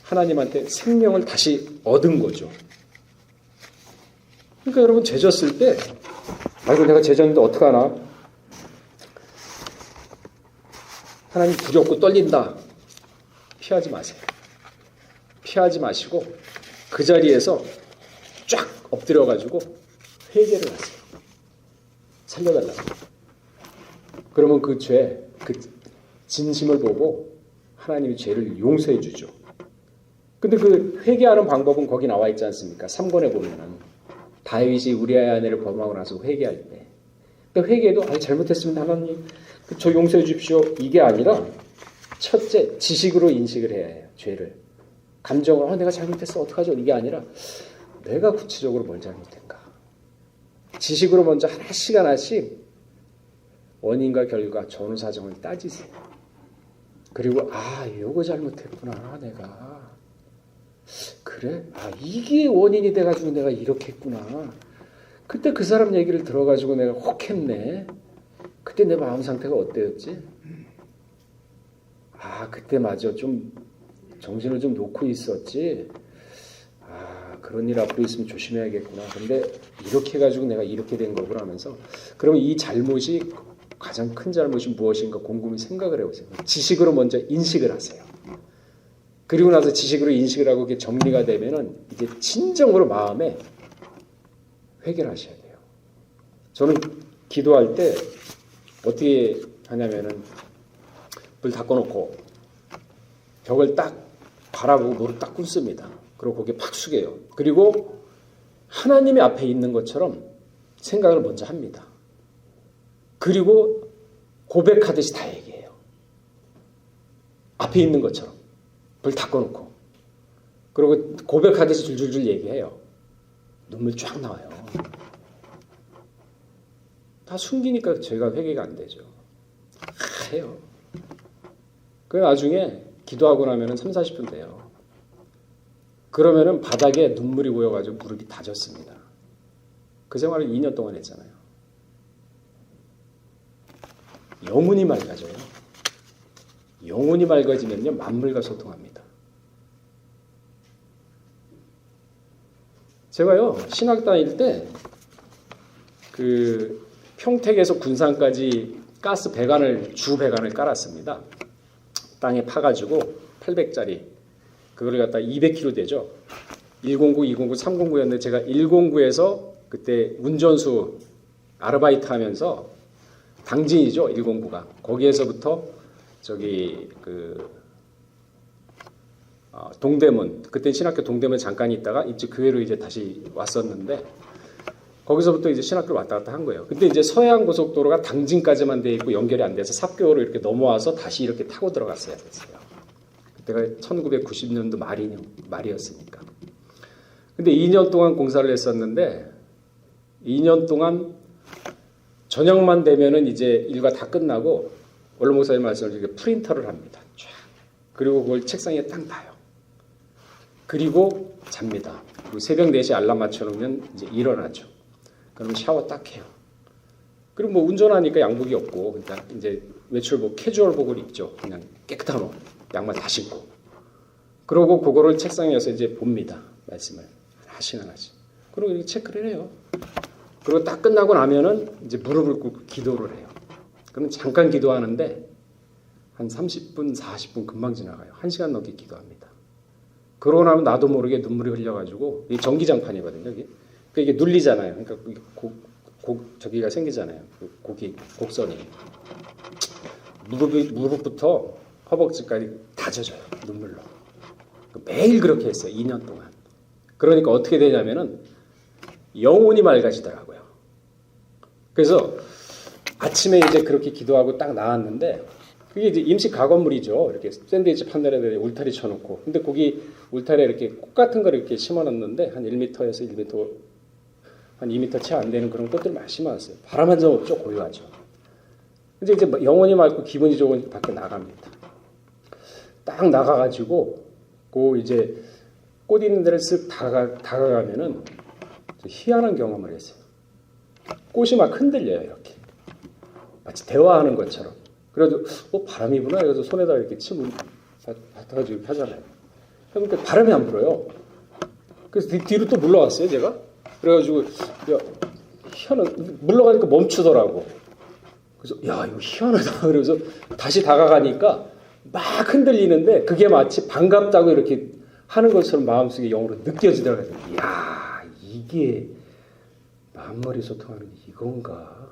하나님한테 생명을 다시 얻은 거죠. 그러니까 여러분 죄 졌을 때 아이고 내가 죄 졌는데 어떡하나 하나님 두렵고 떨린다. 피하지 마세요. 피하지 마시고 그 자리에서 쫙 엎드려가지고 회개를 하세요. 살려달라고. 그러면 그 죄, 그 진심을 보고 하나님이 죄를 용서해 주죠. 근데 그 회개하는 방법은 거기 나와 있지 않습니까? 3권에 보면은 다윗이 우리아의 아내를 범하고 나서 회개할 때. 근데 회개도 잘못했습니다 하나님. 저 용서해 주십시오. 이게 아니라 첫째 지식으로 인식을 해야 해요. 죄를. 감정으로 내가 잘못했어. 어떡하죠? 이게 아니라 내가 구체적으로 뭘 잘못했는가. 지식으로 먼저 하나씩 원인과 결과 전후사정을 따지세요. 그리고 요거 잘못했구나 내가. 그래? 이게 원인이 돼가지고 내가 이렇게 했구나. 그때 그 사람 얘기를 들어가지고 내가 혹했네. 그때 내 마음 상태가 어때였지? 그때 맞아. 좀 정신을 좀 놓고 있었지. 그런 일 앞으로 있으면 조심해야겠구나. 근데 이렇게 해가지고 내가 이렇게 된 거구나 하면서 그러면 이 잘못이 가장 큰 잘못이 무엇인가 곰곰이 생각을 해보세요. 지식으로 먼저 인식을 하세요. 그리고 나서 지식으로 인식을 하고 이게 정리가 되면은 이제 진정으로 마음에 회개를 하셔야 돼요. 저는 기도할 때 어떻게 하냐면은 불 다 꺼놓고 벽을 딱 바라보고 노를 딱 꿇습니다. 그리고 고개 팍 숙여요. 그리고 하나님이 앞에 있는 것처럼 생각을 먼저 합니다. 그리고 고백하듯이 다 얘기해요. 앞에 있는 것처럼. 불 다 꺼놓고. 그리고 고백하듯이 줄줄줄 얘기해요. 눈물 쫙 나와요. 다 숨기니까 제가 회개가 안 되죠. 해요. 그 나중에 기도하고 나면은 3, 40분 돼요. 그러면은 바닥에 눈물이 고여가지고 무릎이 다 젖습니다. 그 생활을 2년 동안 했잖아요. 영혼이 맑아져요. 영혼이 맑아지면요 만물과 소통합니다. 제가요 신학 다닐 때 그 평택에서 군산까지 가스 배관을 주 배관을 깔았습니다. 땅에 파가지고 800짜리 그걸 갖다 200km 되죠. 109, 209, 309였는데 제가 109에서 그때 운전수 아르바이트 하면서 당진이죠 109가 거기에서부터 저기 동대문 그때 신학교 동대문 잠깐 있다가 이제 교회로 이제 다시 왔었는데 거기서부터 이제 신학교를 왔다 갔다 한 거예요. 근데 이제 서해안 고속도로가 당진까지만 돼 있고 연결이 안 돼서 삽교로 이렇게 넘어와서 다시 이렇게 타고 들어갔어야 됐어요. 그때가 1990년도 말이었으니까. 근데 2년 동안 공사를 했었는데 2년 동안 저녁만 되면은 이제 일과 다 끝나고 원로 목사님 말씀을 이렇게 프린터를 합니다. 쫙. 그리고 그걸 책상에 딱 놔요. 그리고 잡니다. 그리고 새벽 4시 알람 맞춰놓으면 이제 일어나죠. 그러면 샤워 딱 해요. 그리고 뭐 운전하니까 양복이 없고 그러니까 이제 외출복 캐주얼복을 입죠. 그냥 깨끗한 옷, 양말 다 신고. 그러고 그거를 책상에서 이제 봅니다. 말씀을 하나씩. 그리고 이렇게 체크를 해요. 그리고 딱 끝나고 나면은 이제 무릎을 꿇고 기도를 해요. 그러면 잠깐 기도하는데 한 30분, 40분 금방 지나가요. 1시간 넘게 기도합니다. 그러고 나면 나도 모르게 눈물이 흘려가지고 이게 전기장판이거든요. 이게 눌리잖아요. 그러니까 저기가 생기잖아요. 곡선이 무릎부터 허벅지까지 다 젖어요. 눈물로. 매일 그렇게 했어요. 2년 동안. 그러니까 어떻게 되냐면은 영혼이 맑아지더라고요. 그래서 아침에 이제 그렇게 기도하고 딱 나왔는데 그게 이제 임시 가건물이죠. 이렇게 샌드위치 판넬에 울타리 쳐놓고. 근데 거기 울타리에 이렇게 꽃 같은 걸 이렇게 심어놨는데 한 1m에서 1m, 한 2m 채 안 되는 그런 꽃들을 많이 심어놨어요. 바람 한 점 없죠. 고요하죠. 근데 이제 영혼이 맑고 기분이 좋으니까 밖에 나갑니다. 딱 나가가지고 그 이제 꽃 있는 데를 쓱 다가가면은 희한한 경험을 했어요. 꽃이 막 흔들려요. 이렇게. 마치 대화하는 것처럼. 그래도 바람이구나. 그래서 손에다 이렇게 침을 받아가지고 이렇게 하잖아요. 그러니까 바람이 안 불어요. 그래서 뒤로 또 물러왔어요. 제가. 그래가지고 희한한 물러가니까 멈추더라고. 그래서 이거 희한하다. 그래서 다시 다가가니까 막 흔들리는데 그게 마치 반갑다고 이렇게 하는 것처럼 마음속에 영으로 느껴지더라고요. 이야, 이게 만물이 소통하는 이건가?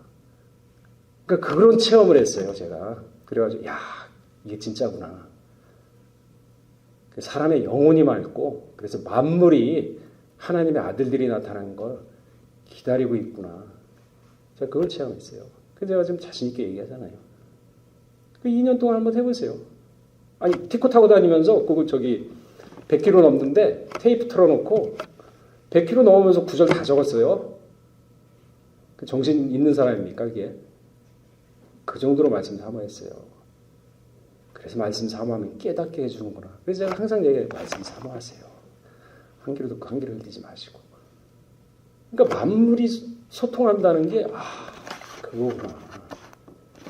그러니까 그런 체험을 했어요, 제가. 그래가지고, 이게 진짜구나. 사람의 영혼이 맑고 그래서 만물이 하나님의 아들들이 나타나는 걸 기다리고 있구나. 제가 그걸 체험했어요. 그래서 제가 좀 자신 있게 얘기하잖아요. 그 2년 동안 한번 해보세요. 아니 티코 타고 다니면서 그거 저기 100km 넘는데 테이프 틀어놓고 100km 넘으면서 구절 다 적었어요. 그 정신 있는 사람입니까 그게? 그 정도로 말씀 사모했어요. 그래서 말씀 사모하면 깨닫게 해주는구나. 그래서 제가 항상 얘기해요. 말씀 사모하세요. 한 귀로 듣고 한 귀로 흘리지 마시고. 그러니까 만물이 소통한다는 게 그거구나.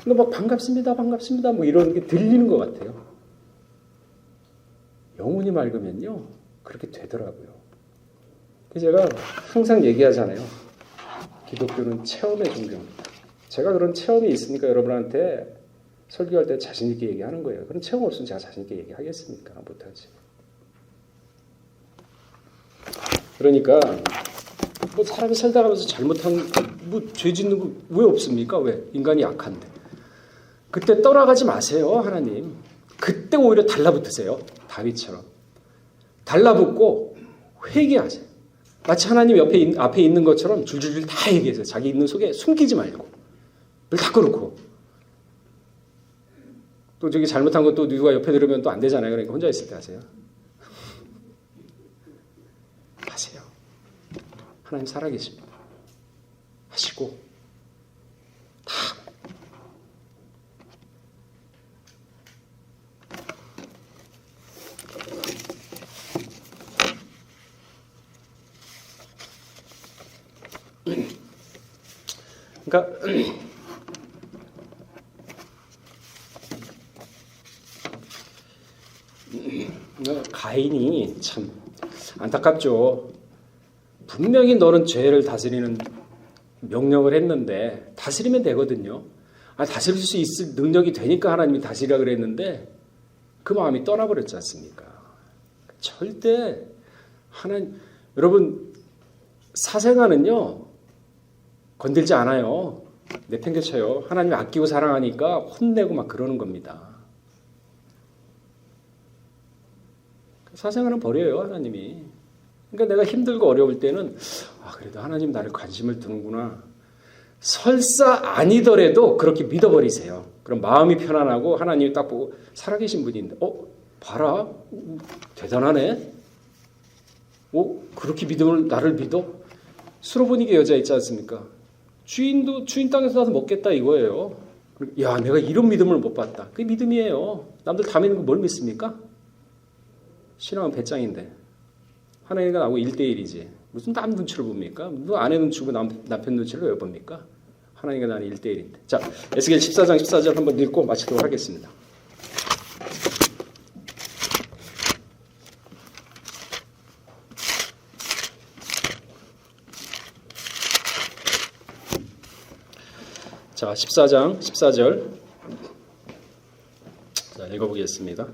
그러니까 막 반갑습니다 반갑습니다 뭐 이런 게 들리는 것 같아요. 영혼이 맑으면요 그렇게 되더라고요. 그래서 제가 항상 얘기하잖아요. 기독교는 체험의 종교입니다. 제가 그런 체험이 있으니까 여러분한테 설교할 때 자신 있게 얘기하는 거예요. 그런 체험 없으면 제가 자신 있게 얘기하겠습니까? 못하지. 그러니까 뭐 사람이 살다 가면서 잘못한 뭐 죄 짓는 거 왜 없습니까? 왜? 인간이 약한데. 그때 떠나가지 마세요, 하나님. 그때 오히려 달라붙으세요. 다윗처럼. 달라붙고 회개하세요. 마치 하나님 앞에 있는 것처럼 줄줄줄 다 얘기해서 자기 있는 속에 숨기지 말고 늘 닫고 놓고 또 저기 잘못한 것도 누가 옆에 들으면 또 안 되잖아요. 그러니까 혼자 있을 때 하세요. 하세요. 하나님 살아계십니다. 하시고 다 그러니까 가인이 참 안타깝죠. 분명히 너는 죄를 다스리는 명령을 했는데 다스리면 되거든요. 다스릴 수 있을 능력이 되니까 하나님이 다스리라 그랬는데 그 마음이 떠나버렸지 않습니까? 절대 여러분 사생아는요 건들지 않아요. 내팽개쳐요. 하나님이 아끼고 사랑하니까 혼내고 막 그러는 겁니다. 사생아는 버려요 하나님이. 그러니까 내가 힘들고 어려울 때는 그래도 하나님 나를 관심을 두는구나. 설사 아니더라도 그렇게 믿어버리세요. 그럼 마음이 편안하고 하나님이 딱 보고 살아계신 분인데 봐라 대단하네. 그렇게 믿음을 나를 믿어? 수로보니게 여자 있지 않습니까? 주인 땅에서 나서 먹겠다 이거예요. 야 내가 이런 믿음을 못 봤다. 그게 믿음이에요. 남들 다 믿는 거 뭘 믿습니까? 신앙은 배짱인데 하나님과 나하고 1대1이지 무슨 남 눈치를 봅니까? 누 아내 눈치고 남편 눈치를 왜 봅니까? 하나님과 나는 1대1인데. 자, 에스겔 14장 14절 한번 읽고 마치도록 하겠습니다. 자, 14장 14절 자, 읽어보겠습니다.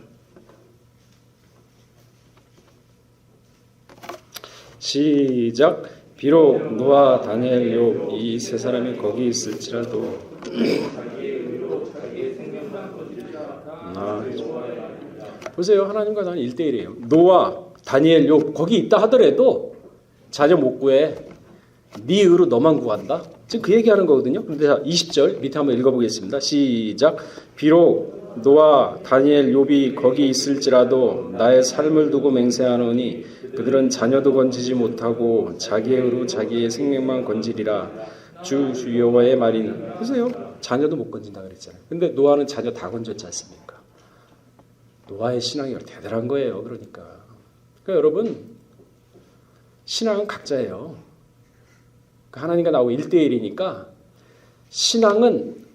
시작. 비록 노아, 다니엘, 욥 이 세 사람이 거기 있을지라도 보세요. 하나님과 나는 1대1이에요. 노아, 다니엘, 욥 거기 있다 하더라도 자녀 못 구해. 네 의로 너만 구한다. 지금 그 얘기하는 거거든요. 그런데 20절 밑에 한번 읽어보겠습니다. 시작. 비록 노아, 다니엘, 욥이 거기 있을지라도 나의 삶을 두고 맹세하노니 그들은 자녀도 건지지 못하고 자기의 의로 자기의 생명만 건지리라. 주 여호와의 말이니. 보세요. 자녀도 못 건진다 그랬잖아요. 근데 노아는 자녀 다 건졌지 않습니까? 노아의 신앙이 대단한 거예요. 그러니까 여러분 신앙은 각자예요. 하나님과 나하고 1대1이니까 신앙은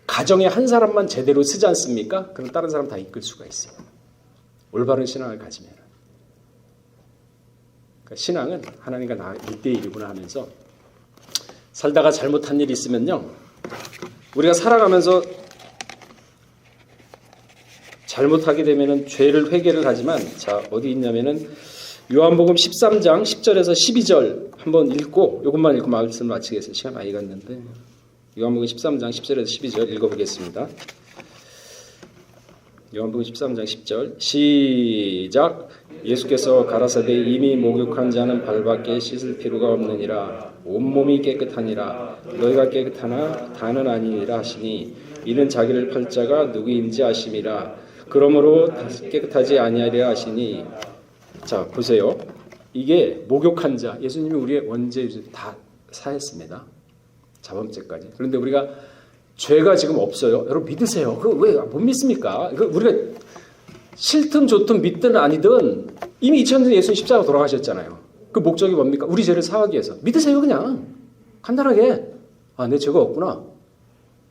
가정에 한 사람만 제대로 쓰지 않습니까? 그럼 다른 사람 다 이끌 수가 있어요. 올바른 신앙을 가지면. 그러니까 신앙은 하나님과 나 1대1이구나 하면서 살다가 잘못한 일이 있으면요. 우리가 살아가면서 잘못하게 되면은 죄를 회개를 하지만 자 어디 있냐면은 요한복음 13장 10절에서 12절 한번 읽고 이것만 읽고 말씀 마치겠습니다. 시간 많이 갔는데 요한복음 13장 10절에서 12절 읽어보겠습니다. 요한복음 13장 10절 시작. 예수께서 가라사대 이미 목욕한 자는 발밖에 씻을 필요가 없느니라. 온몸이 깨끗하니라. 너희가 깨끗하나 다는 아니니라 하시니 이는 자기를 팔 자가 누구인지 아심이라. 그러므로 깨끗하지 아니하리라 하시니. 자 보세요. 이게 목욕한 자. 예수님이 우리의 원죄 다 사했습니다. 자범죄까지. 그런데 우리가 죄가 지금 없어요. 여러분 믿으세요. 그 왜 못 믿습니까? 우리가 싫든 좋든 믿든 아니든 이미 2000년 전에 예수님 십자가 돌아가셨잖아요. 그 목적이 뭡니까? 우리 죄를 사하기 위해서. 믿으세요 그냥. 간단하게. 아, 내 죄가 없구나.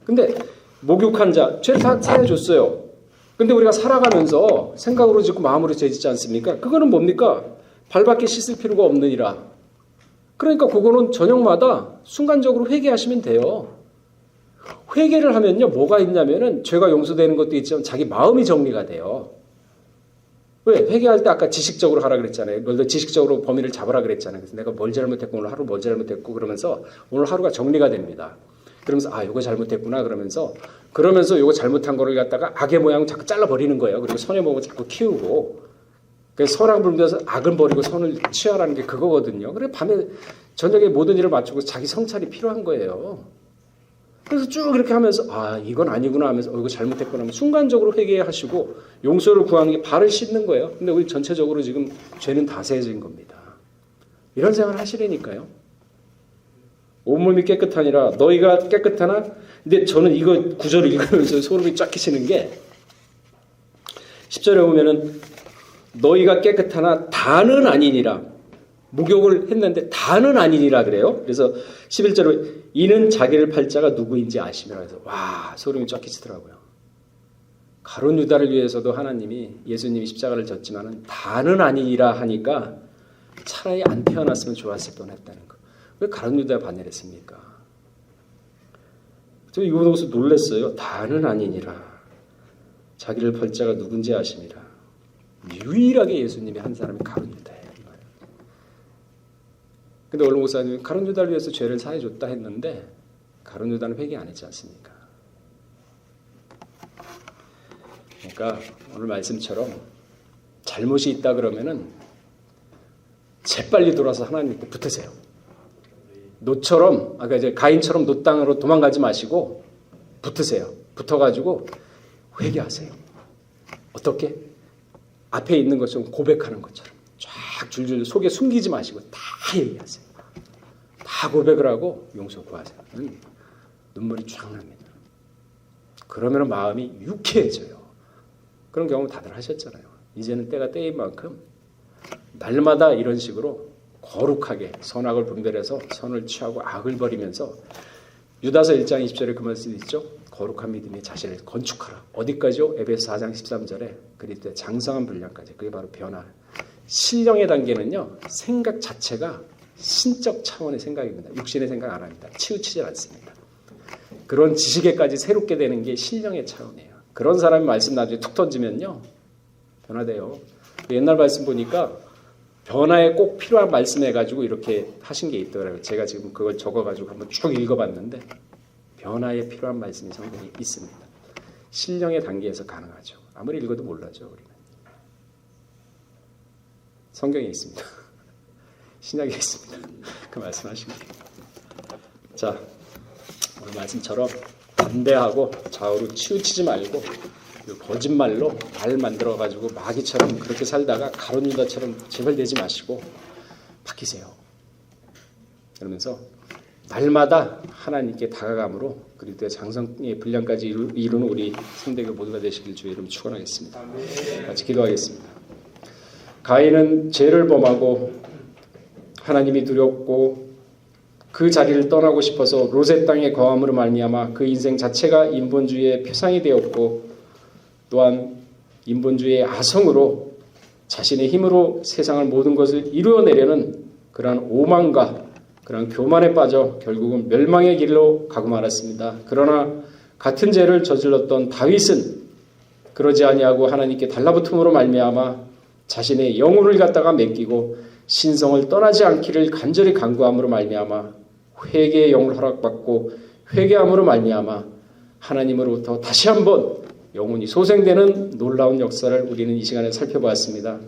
근데 목욕한 자, 죄 다 사해줬어요. 근데 우리가 살아가면서 생각으로 짓고 마음으로 죄 짓지 않습니까? 그거는 뭡니까? 발밖에 씻을 필요가 없느니라. 그러니까 그거는 저녁마다 순간적으로 회개하시면 돼요. 회개를 하면요, 뭐가 있냐면은 죄가 용서되는 것도 있지만 자기 마음이 정리가 돼요. 왜? 회개할 때 아까 지식적으로 하라 그랬잖아요. 너도 지식적으로 범인을 잡으라 그랬잖아요. 그래서 내가 뭘 잘못했고 오늘 하루 뭘 잘못했고 그러면서 오늘 하루가 정리가 됩니다. 그러면서 아, 이거 잘못했구나 그러면서 이거 잘못한 거를 갖다가 악의 모양을 자꾸 잘라버리는 거예요. 그리고 선의 모양을 자꾸 키우고 그래서 선악 불문해서 악을 버리고 선을 취하라는 게 그거거든요. 그래 밤에 저녁에 모든 일을 맞추고 자기 성찰이 필요한 거예요. 그래서 쭉 이렇게 하면서 아 이건 아니구나 하면서 이거 잘못했구나 하면 순간적으로 회개하시고 용서를 구하는 게 발을 씻는 거예요. 근데 우리 전체적으로 지금 죄는 다 세해진 겁니다. 이런 생각을 하시라니까요. 온몸이 깨끗하니라 너희가 깨끗하나? 근데 저는 이거 구절을 읽으면서 소름이 쫙 끼치는 게 10절에 보면은 너희가 깨끗하나 다는 아니니라. 목욕을 했는데 다는 아니니라 그래요. 그래서 11절에 이는 자기를 팔 자가 누구인지 아시미라 해서 와 소름이 쫙 끼치더라고요. 가룟 유다를 위해서도 하나님이 예수님이 십자가를 졌지만은 다는 아니니라 하니까 차라리 안 태어났으면 좋았을 뻔했다는 거. 왜 가룟 유다에 반대했습니까? 저 이거 보고서 놀랐어요. 다는 아니니라. 자기를 팔 자가 누군지 아심이라. 유일하게 예수님이 한 사람이 가룟 유다예요. 근데 원로 목사님이 가룟 유다를 위해서 죄를 사해줬다 했는데 가룟 유다는 회개 안 했지 않습니까? 그러니까 오늘 말씀처럼 잘못이 있다 그러면은 재빨리 돌아서 하나님께 붙으세요. 노처럼 아까 이제 가인처럼 노 땅으로 도망가지 마시고 붙으세요. 붙어가지고 회개하세요. 어떻게? 앞에 있는 것처럼 고백하는 것처럼 쫙 줄줄 속에 숨기지 마시고 다 얘기하세요. 다 고백을 하고 용서 구하세요. 눈물이 쫙 납니다. 그러면 마음이 유쾌해져요. 그런 경험 다들 하셨잖아요. 이제는 때가 때인 만큼 날마다 이런 식으로 거룩하게 선악을 분별해서 선을 취하고 악을 버리면서 유다서 1장 20절에 그 말씀이 있죠. 거룩한 믿음의 자신을 건축하라. 어디까지요? 에베소 4장 13절에 그리스도의 장성한 분량까지. 그게 바로 변화. 신령의 단계는요. 생각 자체가 신적 차원의 생각입니다. 육신의 생각 안 합니다. 치우치지 않습니다. 그런 지식에까지 새롭게 되는 게 신령의 차원이에요. 그런 사람이 말씀 나중에 툭 던지면요. 변화돼요. 옛날 말씀 보니까 변화에 꼭 필요한 말씀 해가지고 이렇게 하신 게 있더라고요. 제가 지금 그걸 적어가지고 한번 쭉 읽어봤는데 변화에 필요한 말씀이 성경에 있습니다. 신령의 단계에서 가능하죠. 아무리 읽어도 몰라죠. 우리는. 성경에 있습니다. 신약에 있습니다. 그 말씀하시면 돼요. 자, 오늘 말씀처럼 담대하고 좌우로 치우치지 말고 거짓말로 말 만들어가지고 마귀처럼 그렇게 살다가 가룟 유다처럼 제발 되지 마시고 바뀌세요. 그러면서 날마다 하나님께 다가감으로 그리스도의 장성의 분량까지 이루는 우리 성대교 모두가 되시길 주의 이름 축원하겠습니다. 같이 기도하겠습니다. 가인은 죄를 범하고 하나님이 두렵고 그 자리를 떠나고 싶어서 로셋 땅에 거함으로 말미암아 그 인생 자체가 인본주의의 표상이 되었고 또한 인본주의의 아성으로 자신의 힘으로 세상을 모든 것을 이루어내려는 그러한 오만과 그러한 교만에 빠져 결국은 멸망의 길로 가고 말았습니다. 그러나 같은 죄를 저질렀던 다윗은 그러지 아니하고 하나님께 달라붙음으로 말미암아 자신의 영혼을 갖다가 맡기고 신성을 떠나지 않기를 간절히 간구함으로 말미암아 회개의 영을 허락받고 회개함으로 말미암아 하나님으로부터 다시 한번 영혼이 소생되는 놀라운 역사를 우리는 이 시간에 살펴보았습니다.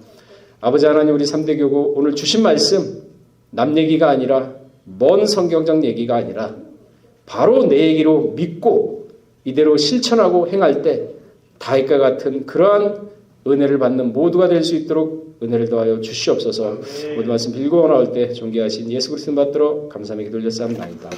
아버지 하나님, 우리 3대 교구 오늘 주신 말씀 남 얘기가 아니라 먼 성경적 얘기가 아니라 바로 내 얘기로 믿고 이대로 실천하고 행할 때 다윗과 같은 그러한 은혜를 받는 모두가 될 수 있도록 은혜를 더하여 주시옵소서. 모든 말씀 빌고 나올 때 존귀하신 예수 그리스도 받들어 감사하며 기도 올렸사옵나이다.